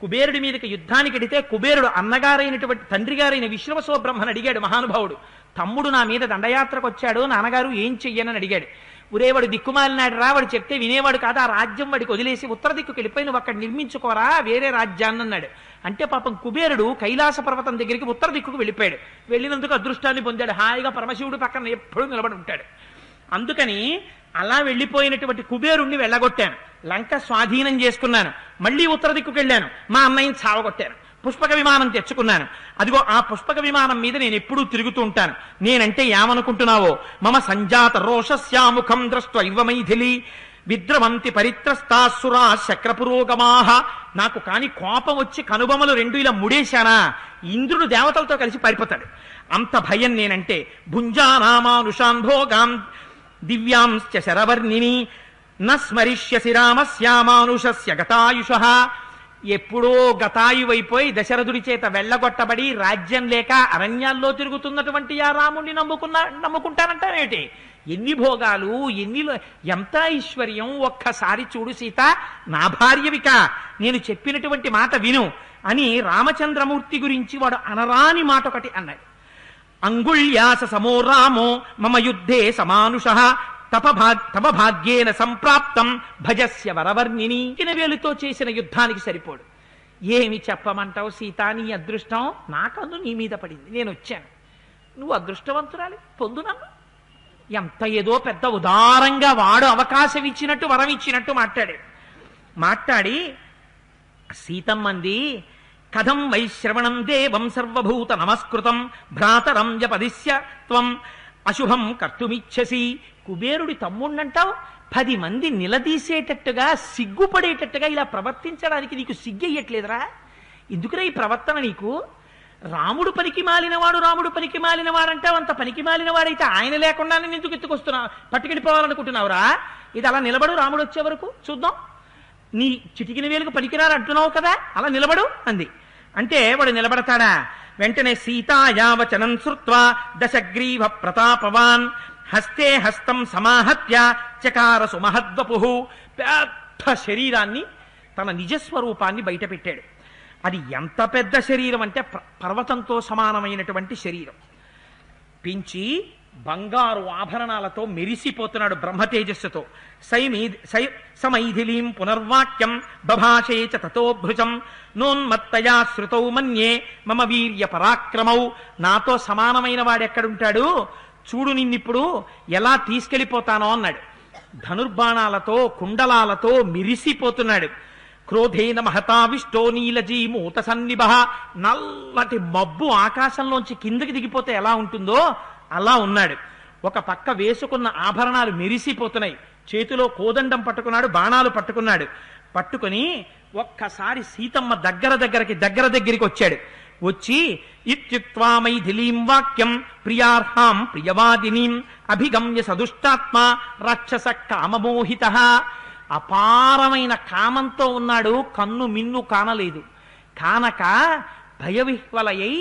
కుబేరుడి మీదకి యుద్ధానికి వెడితే కుబేరుడు అన్నగారైనటువంటి తండ్రి గారైన విశ్రవసో బ్రహ్మను అడిగాడు మహానుభావుడు, తమ్ముడు నా మీద దండయాత్రకు వచ్చాడు, నాన్నగారు ఏం చెయ్యనని అడిగాడు. ఉరేవాడు దిక్కుమాలినాడు రా, వాడు చెప్తే వినేవాడు కాదు, ఆ రాజ్యం వాడికి వదిలేసి ఉత్తర దిక్కుకి వెళ్ళిపోయి నువ్వు అక్కడ నిర్మించుకోరా వేరే రాజ్యాన్ని అన్నాడు. అంటే పాపం కుబేరుడు కైలాస పర్వతం దగ్గరికి ఉత్తర దిక్కుకు వెళ్ళిపోయాడు. వెళ్ళినందుకు అదృష్టాన్ని పొందాడు, హాయిగా పరమశివుడు పక్కన ఎప్పుడూ నిలబడి ఉంటాడు. అందుకని అలా వెళ్ళిపోయినటువంటి కుబేరుణ్ణి వెళ్ళగొట్టాను, లంక స్వాధీనం చేసుకున్నాను, మళ్ళీ ఉత్తర దిక్కుకు వెళ్ళాను, మా అన్నయ్యని చావగొట్టాను, పుష్పక విమానం తెచ్చుకున్నాను. అదిగో ఆ పుష్పక విమానం మీద నేను ఎప్పుడూ తిరుగుతూ ఉంటాను. నేనంటే ఏమనుకుంటున్నావో, మమ సంజాత రోషస్యాముఖం దృష్ట్వైవ మైథిలి విద్రవంతి పరిత్రస్తాసురా శక్రపురోగమాహ. నాకు కాని కోపం వచ్చి కనుబొమలు రెండు ఇలా ముడేశానా, ఇంద్రుడు దేవతలతో కలిసి పారిపోతాడు, అంత భయం నేనంటే. భుంజానామానుషాన్ భోగాం దివ్యాంశ్చ శరవర్ణిని న స్మరిష్యసి రామస్యామానుషస్య గతాయుషః. ఎప్పుడో గతాయువైపోయి దశరథుడి చేత వెళ్ళగొట్టబడి రాజ్యం లేక అరణ్యాల్లో తిరుగుతున్నటువంటి ఆ రాముణ్ణి నమ్ముకుంటానంటానేటి? ఎన్ని భోగాలు, ఎంత ఐశ్వర్యం! ఒక్కసారి చూడు సీత, నా భార్యవిక, నేను చెప్పినటువంటి మాట విను అని రామచంద్రమూర్తి గురించి వాడు అనరాని మాట ఒకటి అన్నాడు. అంగుళ్యాస సమో రామో మమ యుద్ధే సమానుషః తప భాగ్యేన సంప్రాప్తం భజస్య వరవర్ణిని. వేలుతో చేసిన యుద్ధానికి సరిపోడు. ఏమి చెప్పమంటావు సీత, నీ అదృష్టం నాకందు నీ మీద పడింది, నేను వచ్చాను, నువ్వు అదృష్టవంతురాలి, పొందు నన్ను. ఎంత ఏదో పెద్ద ఉదారంగా వాడు అవకాశం ఇచ్చినట్టు వరం ఇచ్చినట్టు మాట్లాడి సీతమ్మంది, కథం వైశ్రవణం దేవం సర్వభూత నమస్కృతం భ్రాతరం జపదిశ్య త్వం అశుభం కర్తుమిచ్చసి. కుబేరుడి తమ్ముణ్ణంటావు, 10 మంది నిలదీసేటట్టుగా సిగ్గుపడేటట్టుగా ఇలా ప్రవర్తించడానికి నీకు సిగ్గెయ్యట్లేదురా? ఎందుకురా ఈ ప్రవర్తన నీకు? రాముడు పనికి మాలినవాడు, రాముడు పనికి మాలినవాడంటావు. అంత పనికి మాలినవాడైతే ఆయన లేకుండా నేను ఎందుకు ఎత్తుకొస్తున్నావు, పట్టుకెళ్ళిపోవాలనుకుంటున్నావురా? ఇది అలా నిలబడు, రాముడు వచ్చే వరకు చూద్దాం, నీ చిటికిన వేలుకు పనికిరారు అంటున్నావు కదా, అలా నిలబడు అంది. అంటే వాడు నిలబడతాడా? వెంటనే సీతాయావచనం శ్రుత్వా దశగ్రీవ ప్రతాపవాన్ హస్తే హస్తం సమాహత్య చకార సుమహద్వపుః. పెద్ద శరీరాన్ని, తన నిజస్వరూపాన్ని బయట పెట్టాడు. అది ఎంత పెద్ద శరీరం అంటే పర్వతంతో సమానమైనటువంటి శరీరం. పెంచి బంగారు ఆభరణాలతో మెరిసిపోతున్నాడు బ్రహ్మతేజస్సుతో. సమైథిలీం పునర్వాక్యం బభాషే చ తతో భృజం నోన్మత్తయా శృతౌ మన్యే మమ వీర్య పరాక్రమౌ. నాతో సమానమైన వాడెక్కడుంటాడు, చూడు నిన్నిప్పుడు ఎలా తీసుకెళ్ళిపోతానో అన్నాడు. ధనుర్బాణాలతో కుండలాలతో మిరిసిపోతున్నాడు. క్రోధేన మహతావిష్టో నీలజీమూత సన్నిభ. నల్లటి మబ్బు ఆకాశంలోంచి కిందకి దిగిపోతే ఎలా ఉంటుందో అలా ఉన్నాడు. ఒక పక్క వేసుకున్న ఆభరణాలు మెరిసిపోతున్నాయి, చేతిలో కోదండం పట్టుకున్నాడు, బాణాలు పట్టుకున్నాడు. పట్టుకుని ఒక్కసారి సీతమ్మ దగ్గరికి వచ్చాడు. వచ్చి ఇత్యుక్త్వా మైథిలీం వాక్యం ప్రియార్హాం ప్రియవాదినీం అభిగమ్య సదుష్టాత్మ రాక్షస కామమోహితః. అపారమైన కామంతో ఉన్నాడు, కన్ను మిన్ను కానలేదు. కానక భయవిహ్వలయ్యి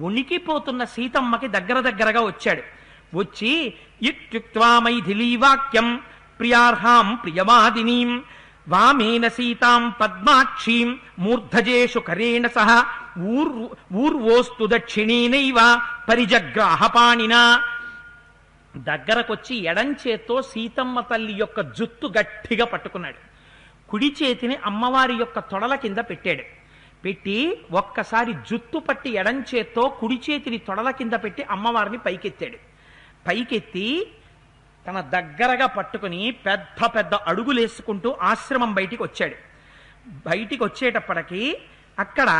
ఉనికిపోతున్న సీతమ్మకి దగ్గరగా వచ్చాడు. వచ్చి ఇత్యుక్త్వా మైథిలీ వాక్యం ప్రియార్హాం ప్రియవాదినీం వామేన సీతాం పద్మాక్షీం మూర్ధజేషు కరేణ సహ ఊర్వోస్తు దక్షిణేనైవ పరిజగ్రాహపాణినా. దగ్గరకొచ్చి ఎడంచేత్తో సీతమ్మ తల్లి యొక్క జుత్తు గట్టిగా పట్టుకున్నాడు. కుడి చేతిని అమ్మవారి యొక్క తొడల కింద పెట్టాడు. పెట్టి ఒక్కసారి జుత్తు పట్టి ఎడంచేత్తో కుడి చేతిని తొడల కింద పెట్టి అమ్మవారిని పైకెత్తాడు. పైకెత్తి తన దగ్గరగా పట్టుకుని పెద్ద అడుగులేసుకుంటూ ఆశ్రమం బయటికి వచ్చాడు. బయటికి వచ్చేటప్పటికి అక్కడ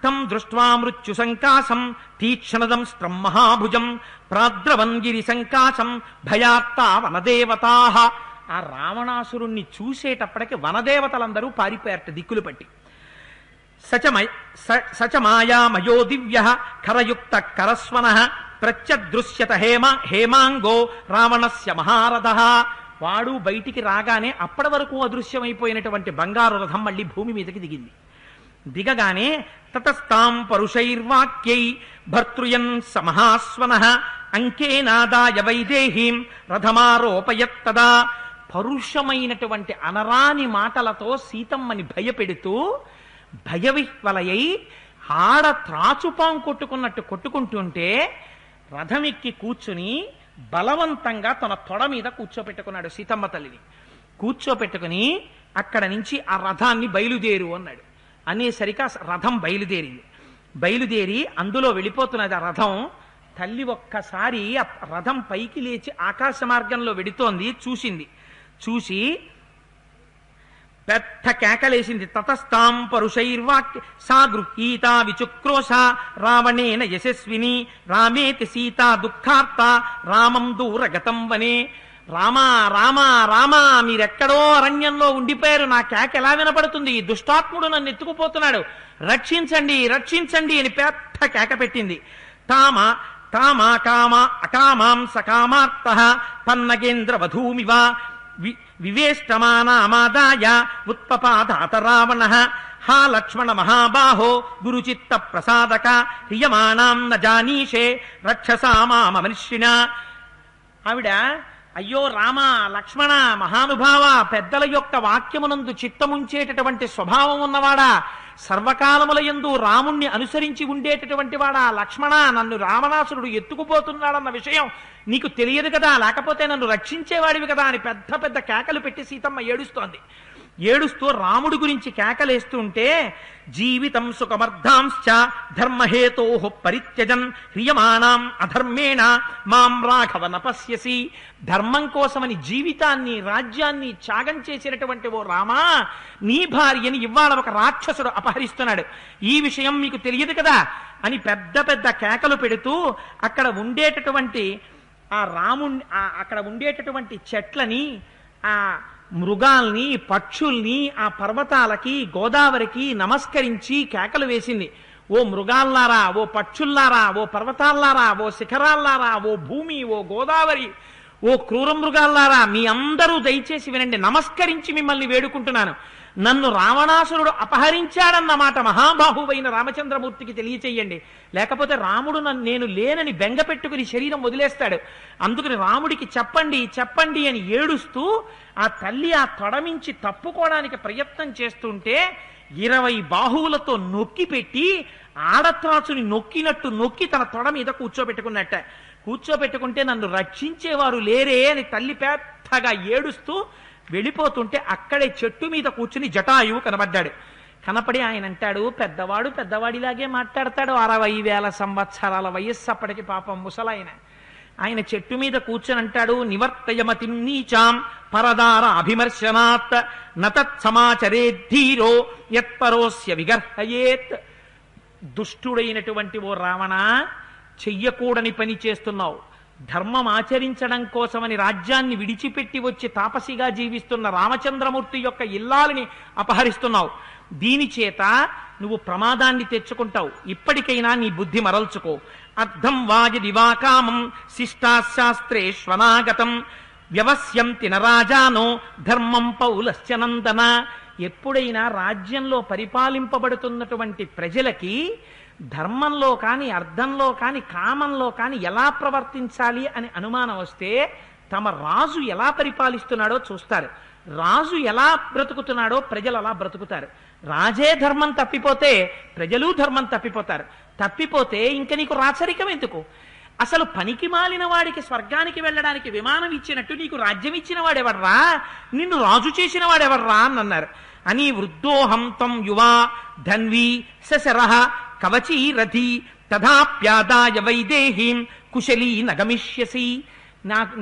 తం దృష్ట్వా మృత్యు సంకాశం తీక్షణదం స్త్రం మహాభుజం ప్రాద్రవంగిరి సంకాశం భయార్త వనదేవతాః. ఆ రావణాసురుణ్ణి చూసేటప్పటికి వనదేవతలందరూ పారిపోయారట దిక్కులు పట్టి. సచ మాయామయో దివ్య ఖరయుక్త కరస్వనః ప్రత్యదృశ్యత హేమాంగో రావణస్య మహారథః. వాడు బయటికి రాగానే అప్పటి వరకు అదృశ్యమైపోయినటువంటి బంగారు రథం మళ్ళీ భూమి మీదకి దిగింది. దిగగానే తతస్తాం పరుషైర్వాక్యై భర్తృయన్ సమహాస్వనః అంకేనాదాయ వైదేహీం రథమారోపయత్తదా. పరుషమైనటువంటి అనరాని మాటలతో సీతమ్మని భయపెడుతూ భయవిహ్వలయై ఆడ త్రాచుపాం కొట్టుకున్నట్టు కొట్టుకుంటుంటే రథమెక్కి కూర్చుని బలవంతంగా తన తొడ మీద కూర్చోపెట్టుకున్నాడు సీతమ్మ తల్లిని. కూర్చోపెట్టుకుని అక్కడ నుంచి ఆ రథాన్ని బయలుదేరు అన్నాడు. అనేసరికి ఆ రథం బయలుదేరింది. బయలుదేరి అందులో వెళ్ళిపోతున్నది ఆ రథం. తల్లి ఒక్కసారి ఆ రథం పైకి లేచి ఆకాశ మార్గంలో వెడుతోంది. చూసి పెద్ద కేకలేసింది. తతస్తాం పరుషైర్వాక్య సా గృహీత విచుక్రోశ రావణేన యశస్విని రామేతి సీతా దుఃఖార్త రామం దూరగతం వనే. రామా రామా రామా, మీరెక్కడో అరణ్యంలో ఉండిపోయారు, నా కేక ఎలా వినపడుతుంది? ఈ దుష్టాత్ముడు నన్ను ఎత్తుకుపోతున్నాడు, రక్షించండి రక్షించండి అని పెద్ద కేక పెట్టింది. తామా కామ అకామాం సకామార్త పన్నగేంద్ర వధూమివ వివేష్టమానామాదాయ ఉత్పపాదాత రావణః. హా లక్ష్మణ మహాబాహో గురుచిత్త ప్రసాదక హ్రియమాణాం న జానీషే రక్షసామామనిష్యణ. ఆవిడ అయ్యో రామ లక్ష్మణ మహానుభావ, పెద్దల యొక్క వాక్యమునందు చిత్తముంచేటటువంటి స్వభావం ఉన్నవాడా, సర్వకాలముల యందు రాముణ్ణి అనుసరించి ఉండేటటువంటి వాడా లక్ష్మణ, నన్ను రావణాసురుడు ఎత్తుకుపోతున్నాడన్న విషయం నీకు తెలియదు కదా, లేకపోతే నన్ను రక్షించేవాడివి కదా అని పెద్ద పెద్ద కేకలు పెట్టి సీతమ్మ ఏడుస్తోంది. ఏడుస్తూ రాముడి గురించి కేకలేస్తుంటే జీవితం సుఖమర్ధాంశ్చ ధర్మహేతోః పరిత్యజన్ హ్రియమాణాం అధర్మేణ మాం రాఘవ నపశ్యసి. ధర్మం కోసమని జీవితాన్ని రాజ్యాన్ని త్యాగం చేసినటువంటి ఓ రామా, నీ భార్యని ఇవాళ ఒక రాక్షసుడు అపహరిస్తున్నాడు, ఈ విషయం మీకు తెలియదు కదా అని పెద్ద పెద్ద కేకలు పెడుతూ అక్కడ ఉండేటటువంటి ఆ రాముణ్ణి అక్కడ ఉండేటటువంటి చెట్లని, ఆ మృగాల్ని, పక్షుల్ని, ఆ పర్వతాలకి, గోదావరికి నమస్కరించి కేకలు వేసింది. ఓ మృగాల్లారా, ఓ పక్షుల్లారా, ఓ పర్వతాల్లారా, ఓ శిఖరాల్లారా, ఓ భూమి, ఓ గోదావరి, ఓ క్రూర మృగాల్లారా, మీ అందరూ దయచేసి వినండి, నమస్కరించి మిమ్మల్ని వేడుకుంటున్నాను. నన్ను రావణాసురుడు అపహరించాడన్నమాట మహాబాహువైన రామచంద్రమూర్తికి తెలియచేయండి, లేకపోతే రాముడు నేను లేనని బెంగ పెట్టుకుని శరీరం వదిలేస్తాడు. అందుకని రాముడికి చెప్పండి చెప్పండి అని ఏడుస్తూ ఆ తల్లి ఆ తొడమించి తప్పుకోవడానికి ప్రయత్నం చేస్తుంటే 20 బాహువులతో నొక్కి పెట్టి ఆడత్రాచుని నొక్కినట్టు నొక్కి తన తొడ మీద కూర్చోబెట్టుకుంటే నన్ను రక్షించేవారు లేరే అని తల్లి పెద్దగా ఏడుస్తూ వెళ్ళిపోతుంటే అక్కడే చెట్టు మీద కూర్చుని జటాయువు కనబడ్డాడు. కనపడి ఆయన అంటాడు, పెద్దవాడిలాగే మాట్లాడతాడు, 60,000 సంవత్సరాల వయస్సు అప్పటికి, పాపం ముసలాయన. ఆయన చెట్టు మీద కూర్చొని అంటాడు, నివర్తయమతిం నీచాం పరదార అభిమర్శనాత్ నతత్ సమాచరేద్ధీరో యత్పరోస్య విగర్హయేత్. దుష్టుడైనటువంటి ఓ రావణ, చెయ్యకూడని పని చేస్తున్నావు. ధర్మం ఆచరించడం కోసమని రాజ్యాన్ని విడిచిపెట్టి వచ్చి తాపసిగా జీవిస్తున్న రామచంద్రమూర్తి యొక్క ఇల్లాలిని అపహరిస్తున్నావు. దీని చేత నువ్వు ప్రమాదాన్ని తెచ్చుకుంటావు. ఇప్పటికైనా నీ బుద్ధి మరల్చుకో. అర్థం వాయదివాకామం శిష్టాశాస్త్రేష్వనాగతం వ్యవస్యంతి నరాజానో ధర్మం పౌలశ్చనందన. ఎప్పుడైనా రాజ్యంలో పరిపాలింపబడుతున్నటువంటి ప్రజలకి ధర్మంలో కానీ, అర్థంలో కానీ, కామంలో కానీ ఎలా ప్రవర్తించాలి అని అనుమానం వస్తే తమ రాజు ఎలా పరిపాలిస్తున్నాడో చూస్తారు. రాజు ఎలా బ్రతుకుతున్నాడో ప్రజలు అలా బ్రతుకుతారు. రాజే ధర్మం తప్పిపోతే ప్రజలు ధర్మం తప్పిపోతారు. తప్పిపోతే ఇంక నీకు రాచరికం ఎందుకు? అసలు పనికి మాలిన వాడికి స్వర్గానికి వెళ్ళడానికి విమానం ఇచ్చినట్టు నీకు రాజ్యం ఇచ్చిన వాడెవర్రా, నిన్ను రాజు చేసిన వాడెవర్రా అని అన్నారు. అని వృద్ధోహం తం యువా ధన్వీ సశరః కవచీ రథి తథాప్యాదాయ వైదేహీం కుశలీ నగమిష్యసి.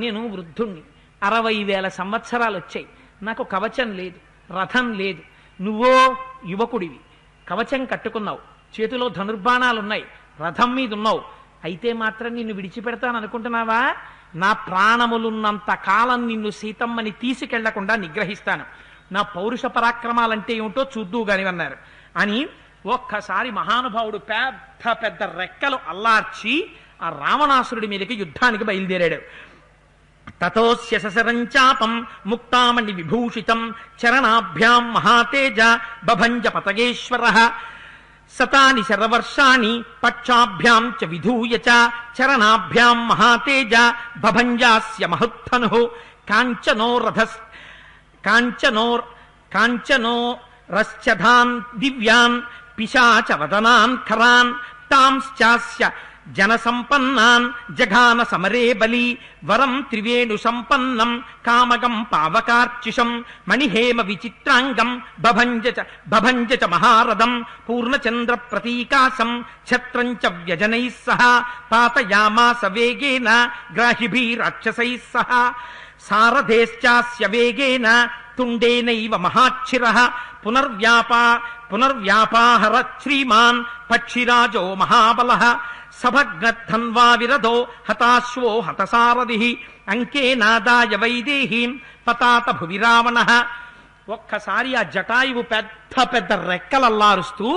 నేను వృద్ధుణ్ణి, 60,000 సంవత్సరాలు వచ్చాయి, నాకు కవచం లేదు, రథం లేదు. నువ్వో యువకుడివి, కవచం కట్టుకున్నావు, చేతిలో ధనుర్బాణాలున్నాయి, రథం మీద ఉన్నావు. అయితే మాత్రం నిన్ను విడిచిపెడతాను అనుకుంటున్నావా? నా ప్రాణములున్నంత కాలం నిన్ను సీతమ్మని తీసుకెళ్లకుండా నిగ్రహిస్తాను. నా పౌరుష పరాక్రమాలంటే ఏమిటో చూద్దువు గానివన్నారు. అని ఒక్కసారి మహానుభావుడు పెద్ద పెద్ద రెక్కలు అల్లార్చి ఆ రావణాసురుడి మీదకి యుద్ధానికి బయలుదేరాడు. తతోస్య ససరంచాపం ముక్తామణి విభూషితం చరణాభ్యాం మహాతేజ బభంజ పతగేశ్వరః శతాని శరవర్షాణి పక్షాభ్యాం చ విధూయ చ చరణాభ్యాం మహాతేజ భభంజాస్య మహుత్థను కాంచనో రశ్చధాన్ దివ్యాన్ పిశాచ వదనాన్ ఖరాన్ తాంశ్చాస్య జనసంపన్నాన్ జఘాన సమరే బలి వరం త్రివేణు సంపన్నం కామగం పావకార్చిషం మణిహేమ విచిత్రాంగం భభంజ చ మహారథం పూర్ణచంద్ర ప్రతీకాశం ఛత్రం చ వ్యజనైః సహ పాతయామాస వేగేన గ్రాహిభిరాక్షసైః సహ సారథేశ్చాస్య వేగేన తుండేనైవ మహాక్షిరః పునర్వ్యాపాహర శ్రీమాన్ పక్షిరాజో మహాబలః సభగ్నద్ధన్వా విరదో హతాశ్వో హతసారథిః అంకేనాదాయ వైదేహీం పతాత భువి రావణః. ఒక్కసారి ఆ జటాయువు పెద్ద పెద్ద రెక్కలల్లారుస్తూ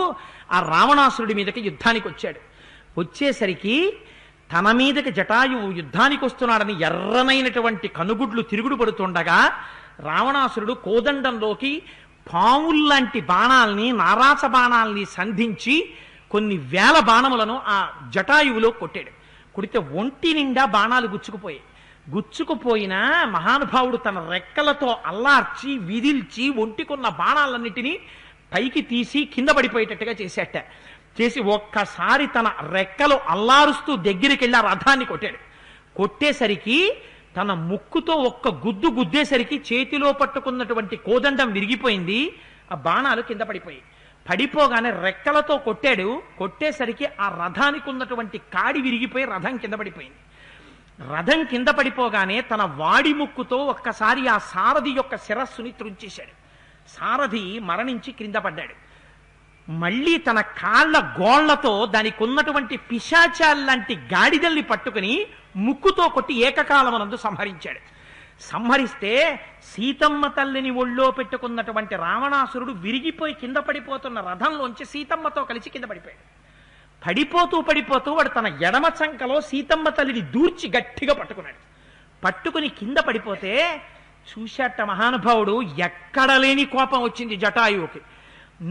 ఆ రావణాసురుడి మీదకి యుద్ధానికి వచ్చాడు. వచ్చేసరికి తన మీదకి జటాయువు యుద్ధానికి వస్తున్నాడని ఎర్రనైనటువంటి కనుగుడ్లు తిరుగుడు పడుతుండగా రావణాసురుడు కోదండంలోకి పాముల్లాంటి బాణాల్ని నారాస బాణాల్ని సంధించి కొన్ని వేల బాణములను ఆ జటాయువులో కొట్టాడు. కొడితే ఒంటి నిండా బాణాలు గుచ్చుకుపోయినా మహానుభావుడు తన రెక్కలతో అల్లార్చి విదిల్చి ఒంటికున్న బాణాలన్నిటినీ పైకి తీసి కింద పడిపోయేటట్టుగా చేసి ఒక్కసారి తన రెక్కలు అల్లారుస్తూ దగ్గరికి వెళ్ళి ఆ రథాన్ని కొట్టేసరికి తన ముక్కుతో ఒక్క గుద్దేసరికి చేతిలో పట్టుకున్నటువంటి కోదండం విరిగిపోయింది. ఆ బాణాలు కింద పడిపోగానే రెక్కలతో కొట్టేసరికి ఆ రథానికి ఉన్నటువంటి కాడి విరిగిపోయి రథం కింద పడిపోయింది. రథం కింద పడిపోగానే తన వాడి ముక్కుతో ఒక్కసారి ఆ సారథి యొక్క శిరస్సుని త్రుంచేశాడు. సారథి మరణించి క్రింద పడ్డాడు. మళ్ళీ తన కాళ్ల గోళ్లతో దానికి ఉన్నటువంటి పిశాచాల్లాంటి గాడిదల్ని పట్టుకుని ముక్కుతో కొట్టి ఏకకాలమనందు సంహరిస్తే సీతమ్మ తల్లిని ఒళ్ళో పెట్టుకున్నటువంటి రావణాసురుడు విరిగిపోయి కింద పడిపోతున్న రథంలోంచి సీతమ్మతో కలిసి కింద పడిపోతూ వాడు తన ఎడమ చంకలో సీతమ్మ తల్లిని దూర్చి గట్టిగా పట్టుకుని కింద పడిపోతే చూశాట మహానుభావుడు. ఎక్కడ లేని కోపం వచ్చింది జటాయువుకి.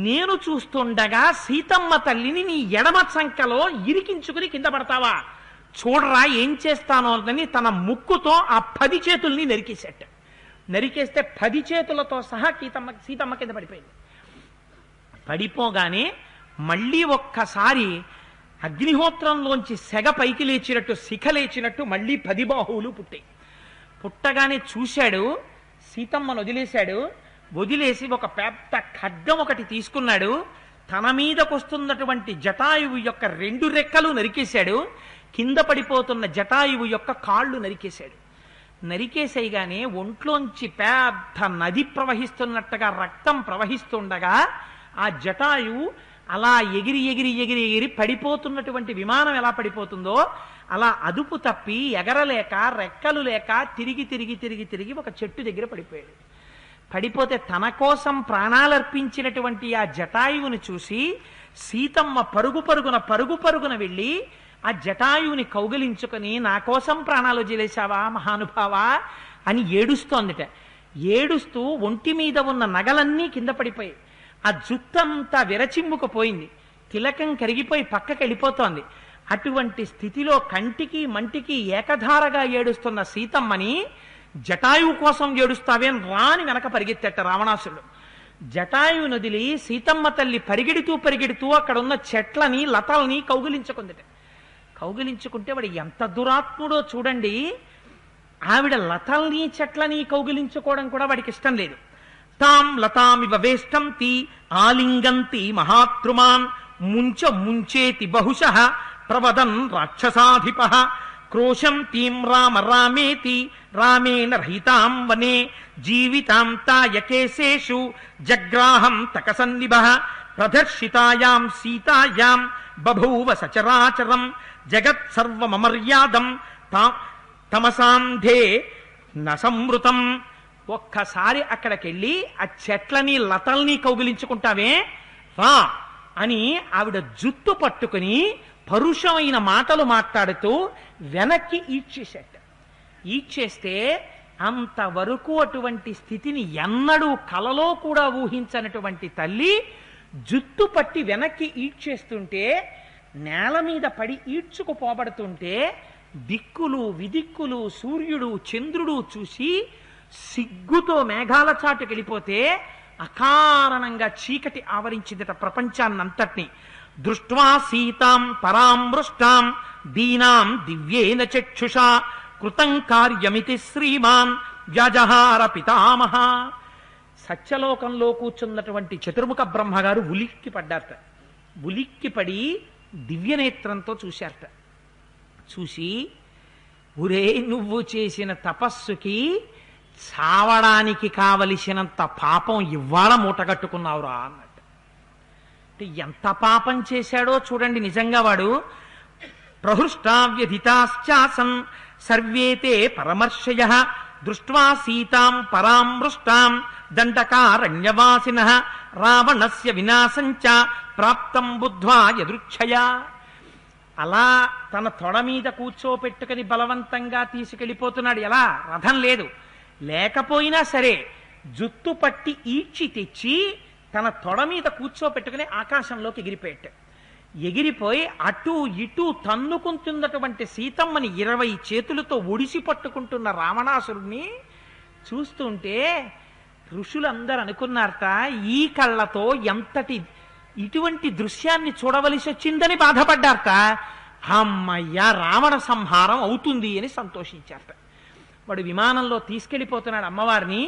నేను చూస్తుండగా సీతమ్మ తల్లిని నీ ఎడమ చంకలో ఇరికించుకుని కింద పడతావా, చూడరా ఏం చేస్తానో అని తన ముక్కుతో ఆ 10 చేతుల్ని నరికేస్తే 10 చేతులతో సహా సీతమ్మ కింద పడిపోయింది. పడిపోగానే మళ్ళీ ఒక్కసారి అగ్నిహోత్రంలోంచి సెగ పైకి లేచినట్టు శిఖ లేచినట్టు మళ్ళీ 10 బాహువులు పుట్టగానే చూశాడు. సీతమ్మను వదిలేసి ఒక పెద్ద ఖడ్గం ఒకటి తీసుకున్నాడు. తన మీదకొస్తున్నటువంటి జటాయువు యొక్క 2 రెక్కలు నరికేశాడు. కింద పడిపోతున్న జటాయువు యొక్క కాళ్ళు నరికేసేయగానే ఒంట్లోంచి పెద్ద నది ప్రవహిస్తున్నట్టుగా రక్తం ప్రవహిస్తుండగా ఆ జటాయువు అలా ఎగిరి పడిపోతున్నటువంటి విమానం ఎలా పడిపోతుందో అలా అదుపు తప్పి ఎగరలేక రెక్కలు లేక తిరిగి ఒక చెట్టు దగ్గర పడిపోతే తన కోసం ప్రాణాలర్పించినటువంటి ఆ జటాయువుని చూసి సీతమ్మ పరుగున వెళ్ళి ఆ జటాయువుని కౌగిలించుకొని నా కోసం ప్రాణాలు వదిలేశావా మహానుభావా అని ఏడుస్తూ ఒంటి మీద ఉన్న నగలన్నీ కింద పడిపోయి ఆ జుత్తంతా విరచిమ్ముకుపోయింది. తిలకం కరిగిపోయి పక్కకి వెళ్ళిపోతోంది. అటువంటి స్థితిలో కంటికి మంటికి ఏకధారగా ఏడుస్తున్న సీతమ్మని జటాయువు కోసం ఏడుస్తావేం రాని వెనక పరిగెత్తేట రావణాసురుడు. జటాయువుని వదిలి సీతమ్మ తల్లి పరిగెడుతూ అక్కడ ఉన్న చెట్లని లతల్ని కౌగిలించుకుంటే వాడు ఎంత దురాత్ముడో చూడండి. ఆవిడ లతల్ని చెట్లని కౌగిలించుకోవడం కూడా వాడికి ఇష్టం లేదు. తాం లతామివ వేష్టంతి ఆలింగంతి మహాత్రుమాన్ ముంచేతి బహుశః ప్రవదన్ రాక్షసాధిపః క్రోశంతీం రామేతి రామేణ రహితాం వనే జీవితాం తాయకేశేషు జగ్రాహం తకసన్నిభః ప్రదర్శితాయాం సీతాయాం బభూవ సచరాచరం జగత్ సర్వమర్యాదం తమసాంధే నసమృతం. ఒక్కసారి అక్కడికెళ్ళి ఆ చెట్లని లతల్ని కౌగిలించుకుంటావే రా అని ఆవిడ జుట్టు పట్టుకుని పరుషమైన మాటలు మాట్లాడుతూ వెనక్కి ఈడ్చేస్తే అంతవరకు అటువంటి స్థితిని ఎన్నడూ కలలో కూడా ఊహించనటువంటి తల్లి జుత్తు పట్టి వెనక్కి ఈడ్చేస్తుంటే, నేల మీద పడి ఈడ్చుకుపోబడుతుంటే దిక్కులు విదిక్కులు సూర్యుడు చంద్రుడు చూసి సిగ్గుతో మేఘాల చాటుకెళ్ళిపోతే అకారణంగా చీకటి ఆవరించిందట ప్రపంచాన్నంతటినీ. దృష్ట్వా సీతాం పరాం మృష్టాం దీనాం దివ్యేన చక్షుషా కృతం కార్యమితి శ్రీమాన్ వ్యాజహార పితామహ. సత్యలోకంలో కూర్చున్నటువంటి చతుర్ముఖ బ్రహ్మగారు ఉలిక్కి పడ్డారట. ఉలిక్కిపడి దివ్యనేత్రంతో చూశారట. చూసి, ఒరే నువ్వు చేసిన తపస్సుకి చావడానికి కావలసినంత పాపం ఇవాళ మూటగట్టుకున్నావురా అన్నట్టు. అంటే ఎంత పాపం చేశాడో చూడండి. నిజంగా వాడు ప్రహృష్టావ్యధితాశ్చాసన్ సర్వేతే పరమర్షయః దృష్ట్వా సీతాం పరాం మృష్టాం దండకారణ్యవాసినః రావణస్య వినాశంచ ప్రాప్తం బుద్ధ్వా యదృచ్ఛయా. అలా తన తొడ మీద కూర్చోపెట్టుకుని బలవంతంగా తీసుకెళ్ళిపోతున్నాడు. ఎలా? రథం లేదు. లేకపోయినా సరే జుత్తు పట్టి ఈడ్చి తెచ్చి తన తొడ మీద కూర్చోపెట్టుకుని ఆకాశంలోకి ఎగిరిపోయాడు. ఎగిరిపోయి అటు ఇటు తన్నుకుంటున్నటువంటి సీతమ్మని 20 చేతులతో ఒడిసి పట్టుకుంటున్న రావణాసురుణ్ణి చూస్తుంటే ఋషులందరూ అనుకున్నారట, ఈ కళ్ళతో ఎంతటి ఇటువంటి దృశ్యాన్ని చూడవలసి వచ్చిందని బాధపడ్డారట. అమ్మయ్య, రావణ సంహారం అవుతుంది అని సంతోషించారట. వాడు విమానంలో తీసుకెళ్ళిపోతున్నాడు అమ్మవారిని.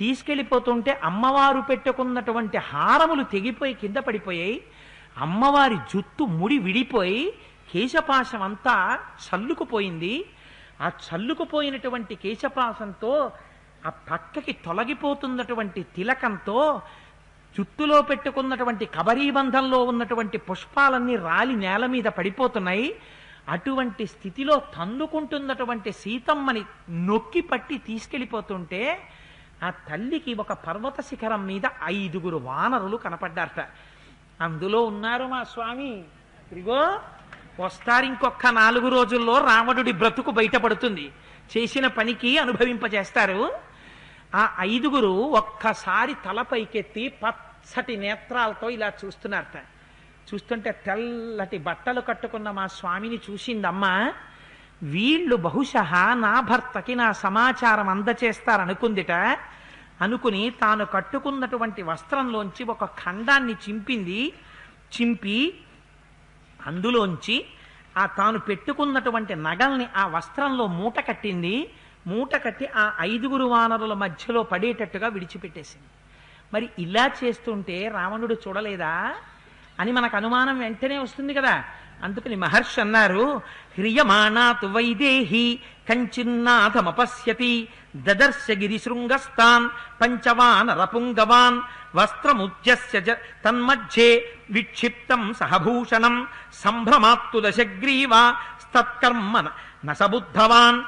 తీసుకెళ్ళిపోతుంటే అమ్మవారు పెట్టుకున్నటువంటి హారములు తెగిపోయి కింద పడిపోయాయి. అమ్మవారి జుత్తు ముడి విడిపోయి కేశపాశం అంతా చల్లుకుపోయింది. ఆ చల్లుకుపోయినటువంటి కేశపాశంతో ఆ పక్కకి తొలగిపోతున్నటువంటి తిలకంతో జుట్టులో పెట్టుకున్నటువంటి కబరీబంధంలో ఉన్నటువంటి పుష్పాలన్నీ రాలి నేల మీద పడిపోతున్నాయి. అటువంటి స్థితిలో తన్నుకుంటున్నటువంటి సీతమ్మని నొక్కి పట్టి తీసుకెళ్ళిపోతుంటే ఆ తల్లికి ఒక పర్వత శిఖరం మీద 5 వానరులు కనపడ్డారట. అందులో ఉన్నారు మా స్వామి. ఇదిగో వస్తారు, ఇంకొక 4 రోజుల్లో రావణుడి బ్రతుకు బయటపడుతుంది, చేసిన పనికి అనుభవింపజేస్తారు. ఆ 5 ఒక్కసారి తల పైకెత్తి పచ్చటి నేత్రాలతో ఇలా చూస్తున్నారట. చూస్తుంటే తెల్లటి బట్టలు కట్టుకున్న మా స్వామిని చూసిందమ్మా. వీళ్ళు బహుశः నా భర్తకి నా సమాచారం అందచేస్తారనుకుందిట. అనుకుని తాను కట్టుకున్నటువంటి వస్త్రంలోంచి ఒక ఖండాన్ని చింపి అందులోంచి ఆ తాను పెట్టుకున్నటువంటి నగల్ని ఆ వస్త్రంలో మూట కట్టింది. మూట కట్టి ఆ 5 వానరుల మధ్యలో పడేటట్టుగా విడిచిపెట్టేసింది. మరి ఇలా చేస్తుంటే రావణుడు చూడలేదా అని మనకు అనుమానం వెంటనే వస్తుంది కదా. అందుకని మహర్షి అన్నారు, హ్రియమాణాతు వైదేహి కంచిన్నాథమపశ్యతి దదర్శ గిరిశృంగస్తాన్ పంచవానరపుంగవాన్ వస్త్రముద్యస్య తన్మధ్యే విక్షిప్తం సహభూషణం సంభ్రమాత్తు దశగ్రీవా స్తత్కర్మ నసబుద్ధవాన్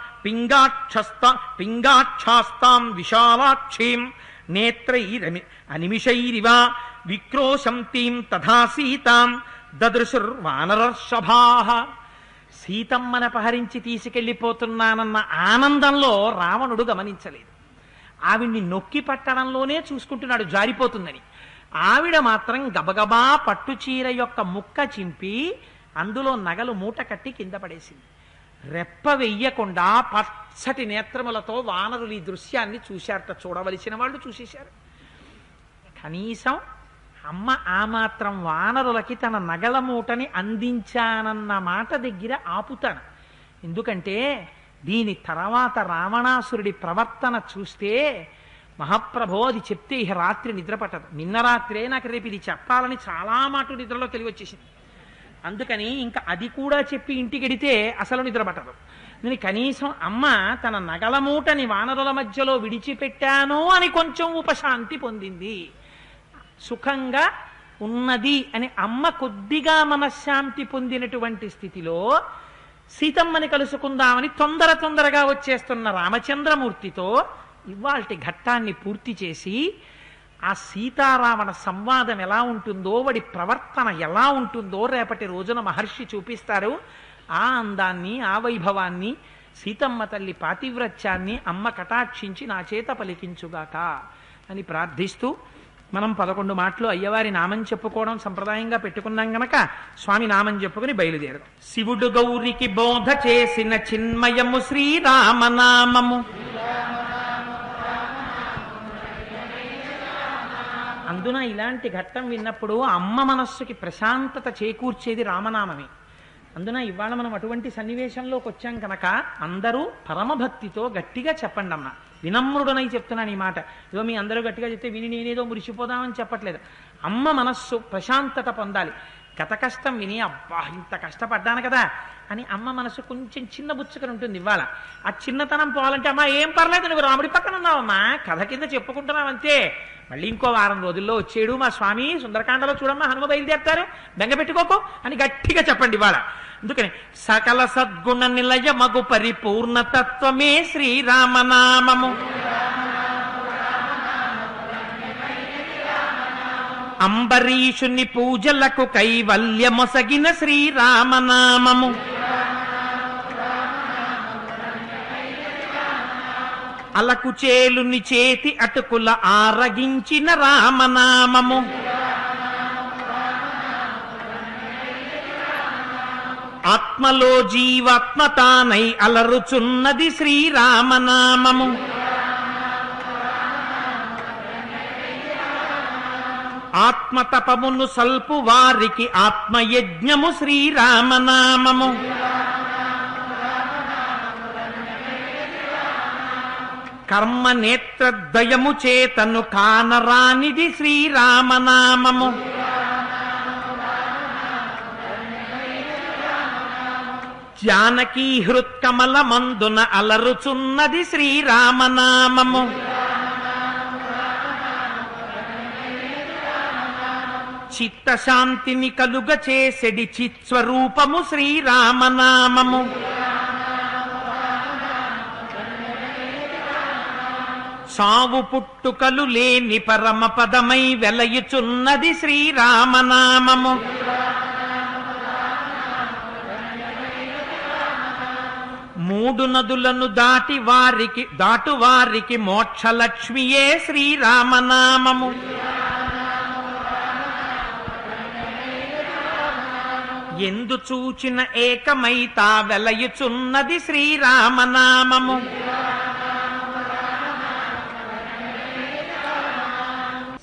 పింగాక్షాస్తాం విశాలాక్షీం నేత్రైరమి అనిమిషైరివ విక్రోశంతీం తథా సీతాం దదృశుర్వానరర్షభాః. సీతమ్మను అపహరించి తీసుకెళ్లిపోతున్నానన్న ఆనందంలో రావణుడు గమనించలేదు. ఆవిడ్ని నొక్కి పట్టడంలోనే చూసుకుంటున్నాడు జారిపోతుందని. ఆవిడ మాత్రం గబగబా పట్టుచీర యొక్క ముక్క చింపి అందులో నగలు మూట కట్టి కింద పడేసింది. రెప్ప వెయ్యకుండా పచ్చటి నేత్రములతో వానరులు ఈ దృశ్యాన్ని చూశారట. చూడవలసిన వాళ్ళు చూసేశారు. కనీసం అమ్మ ఆ మాత్రం వానరులకి తన నగల మూటని అందించానన్న మాట దగ్గర ఆపుతాను. ఎందుకంటే దీని తర్వాత రావణాసురుడి ప్రవర్తన చూస్తే మహాప్రభో అది చెప్తే ఇక రాత్రి నిద్ర పట్టదు. నిన్న రాత్రే నాకు రేపు ఇది చెప్పాలని చాలా మాట నిద్రలో తెలివి వచ్చేసింది. అందుకని ఇంకా అది కూడా చెప్పి ఇంటికెడితే అసలు నిద్ర పట్టదు. నేను కనీసం అమ్మ తన నగల మూటని వానరుల మధ్యలో విడిచిపెట్టాను అని కొంచెం ఉపశాంతి పొందింది, సుఖంగా ఉన్నది అని అమ్మ కొద్దిగా మనశ్శాంతి పొందినటువంటి స్థితిలో సీతమ్మని కలుసుకుందామని తొందరగా వచ్చేస్తున్న రామచంద్రమూర్తితో ఇవాల్టి ఘట్టాన్ని పూర్తి చేసి ఆ సీతారావణ సంవాదం ఎలా ఉంటుందో, వాడి ప్రవర్తన ఎలా ఉంటుందో రేపటి రోజున మహర్షి చూపిస్తారు. ఆ అందాన్ని, ఆ వైభవాన్ని, సీతమ్మ తల్లి పాతివ్రత్యాన్ని అమ్మ కటాక్షించి నా చేత పలికించుగాక అని ప్రార్థిస్తూ మనం 11 మాటలు అయ్యవారి నామం చెప్పుకోవడం సంప్రదాయంగా పెట్టుకున్నాం గనక స్వామి నామం చెప్పుకుని బయలుదేరడం. శివుడు గౌరికి బోధ చేసిన చిన్మయము శ్రీరామనామము. అందున ఇలాంటి ఘట్టం విన్నప్పుడు అమ్మ మనస్సుకి ప్రశాంతత చేకూర్చేది రామనామమే. అందున ఇవాళ మనం అటువంటి సన్నివేశంలోకి వచ్చాం కనుక అందరూ పరమభక్తితో గట్టిగా చెప్పండి అమ్మ. వినమ్రుడనై చెప్తున్నాను ఈ మాట. ఇదో మీ అందరూ గట్టిగా చెప్తే విని నేనేదో మురిసిపోదామని చెప్పట్లేదు. అమ్మ మనస్సు ప్రశాంతత పొందాలి. గత కష్టం విని అబ్బా ఇంత కష్టపడ్డాను కదా అని అమ్మ మనసు కొంచెం చిన్న బుచ్చుకని ఉంటుంది. ఇవాళ ఆ చిన్నతనం పోవాలంటే అమ్మా ఏం పర్లేదు, నువ్వు రాముడి పక్కన ఉన్నావమ్మా, కథ కింద చెప్పుకుంటున్నావు అంతే, మళ్ళీ ఇంకో వారం రోజుల్లో వచ్చేడు మా స్వామి, సుందరకాండలో చూడమ్మా హనుమ బయలుదేరుతారు, బెంగ పెట్టుకోకు అని గట్టిగా చెప్పండి ఇవాళ. అందుకని సకల సద్గుణ నిలయ మగు పరిపూర్ణతత్వమే శ్రీరామనామము. అంబరీషుని పూజలకు కైవల్యమొసగిన శ్రీరామనామము. అలకు చేలుని చేతి అటుకుల ఆరగించిన రామనామము. ఆత్మలో జీవాత్మతానై అలరుచున్నది శ్రీరామనామము. ఆత్మతపమును సల్పు వారికి ఆత్మయజ్ఞము శ్రీరామనామము. కర్మ నేత్రద్వయము చేతను కానరానిది శ్రీరామనామము. జానకీ హృత్కమల మందున అలరుచున్నది శ్రీరామనామము. చిత్తశాంతిని కలుగ చేసెడి చిత్స్వరూపము శ్రీరామనామము. సావు పుట్టుకలు లేని పరమ పదమై వెలయుచున్నది శ్రీరామనామము. మూడు నదులను దాటు వారికి మోక్షలక్ష్మియే శ్రీరామనామము. ఎందు చూచిన ఏకమైతా వెలయుచున్నది శ్రీరామనామము.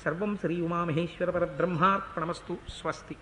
సర్వం శ్రీ ఉమామహేశ్వర పరబ్రహ్మార్పణమస్తు. స్వస్తి.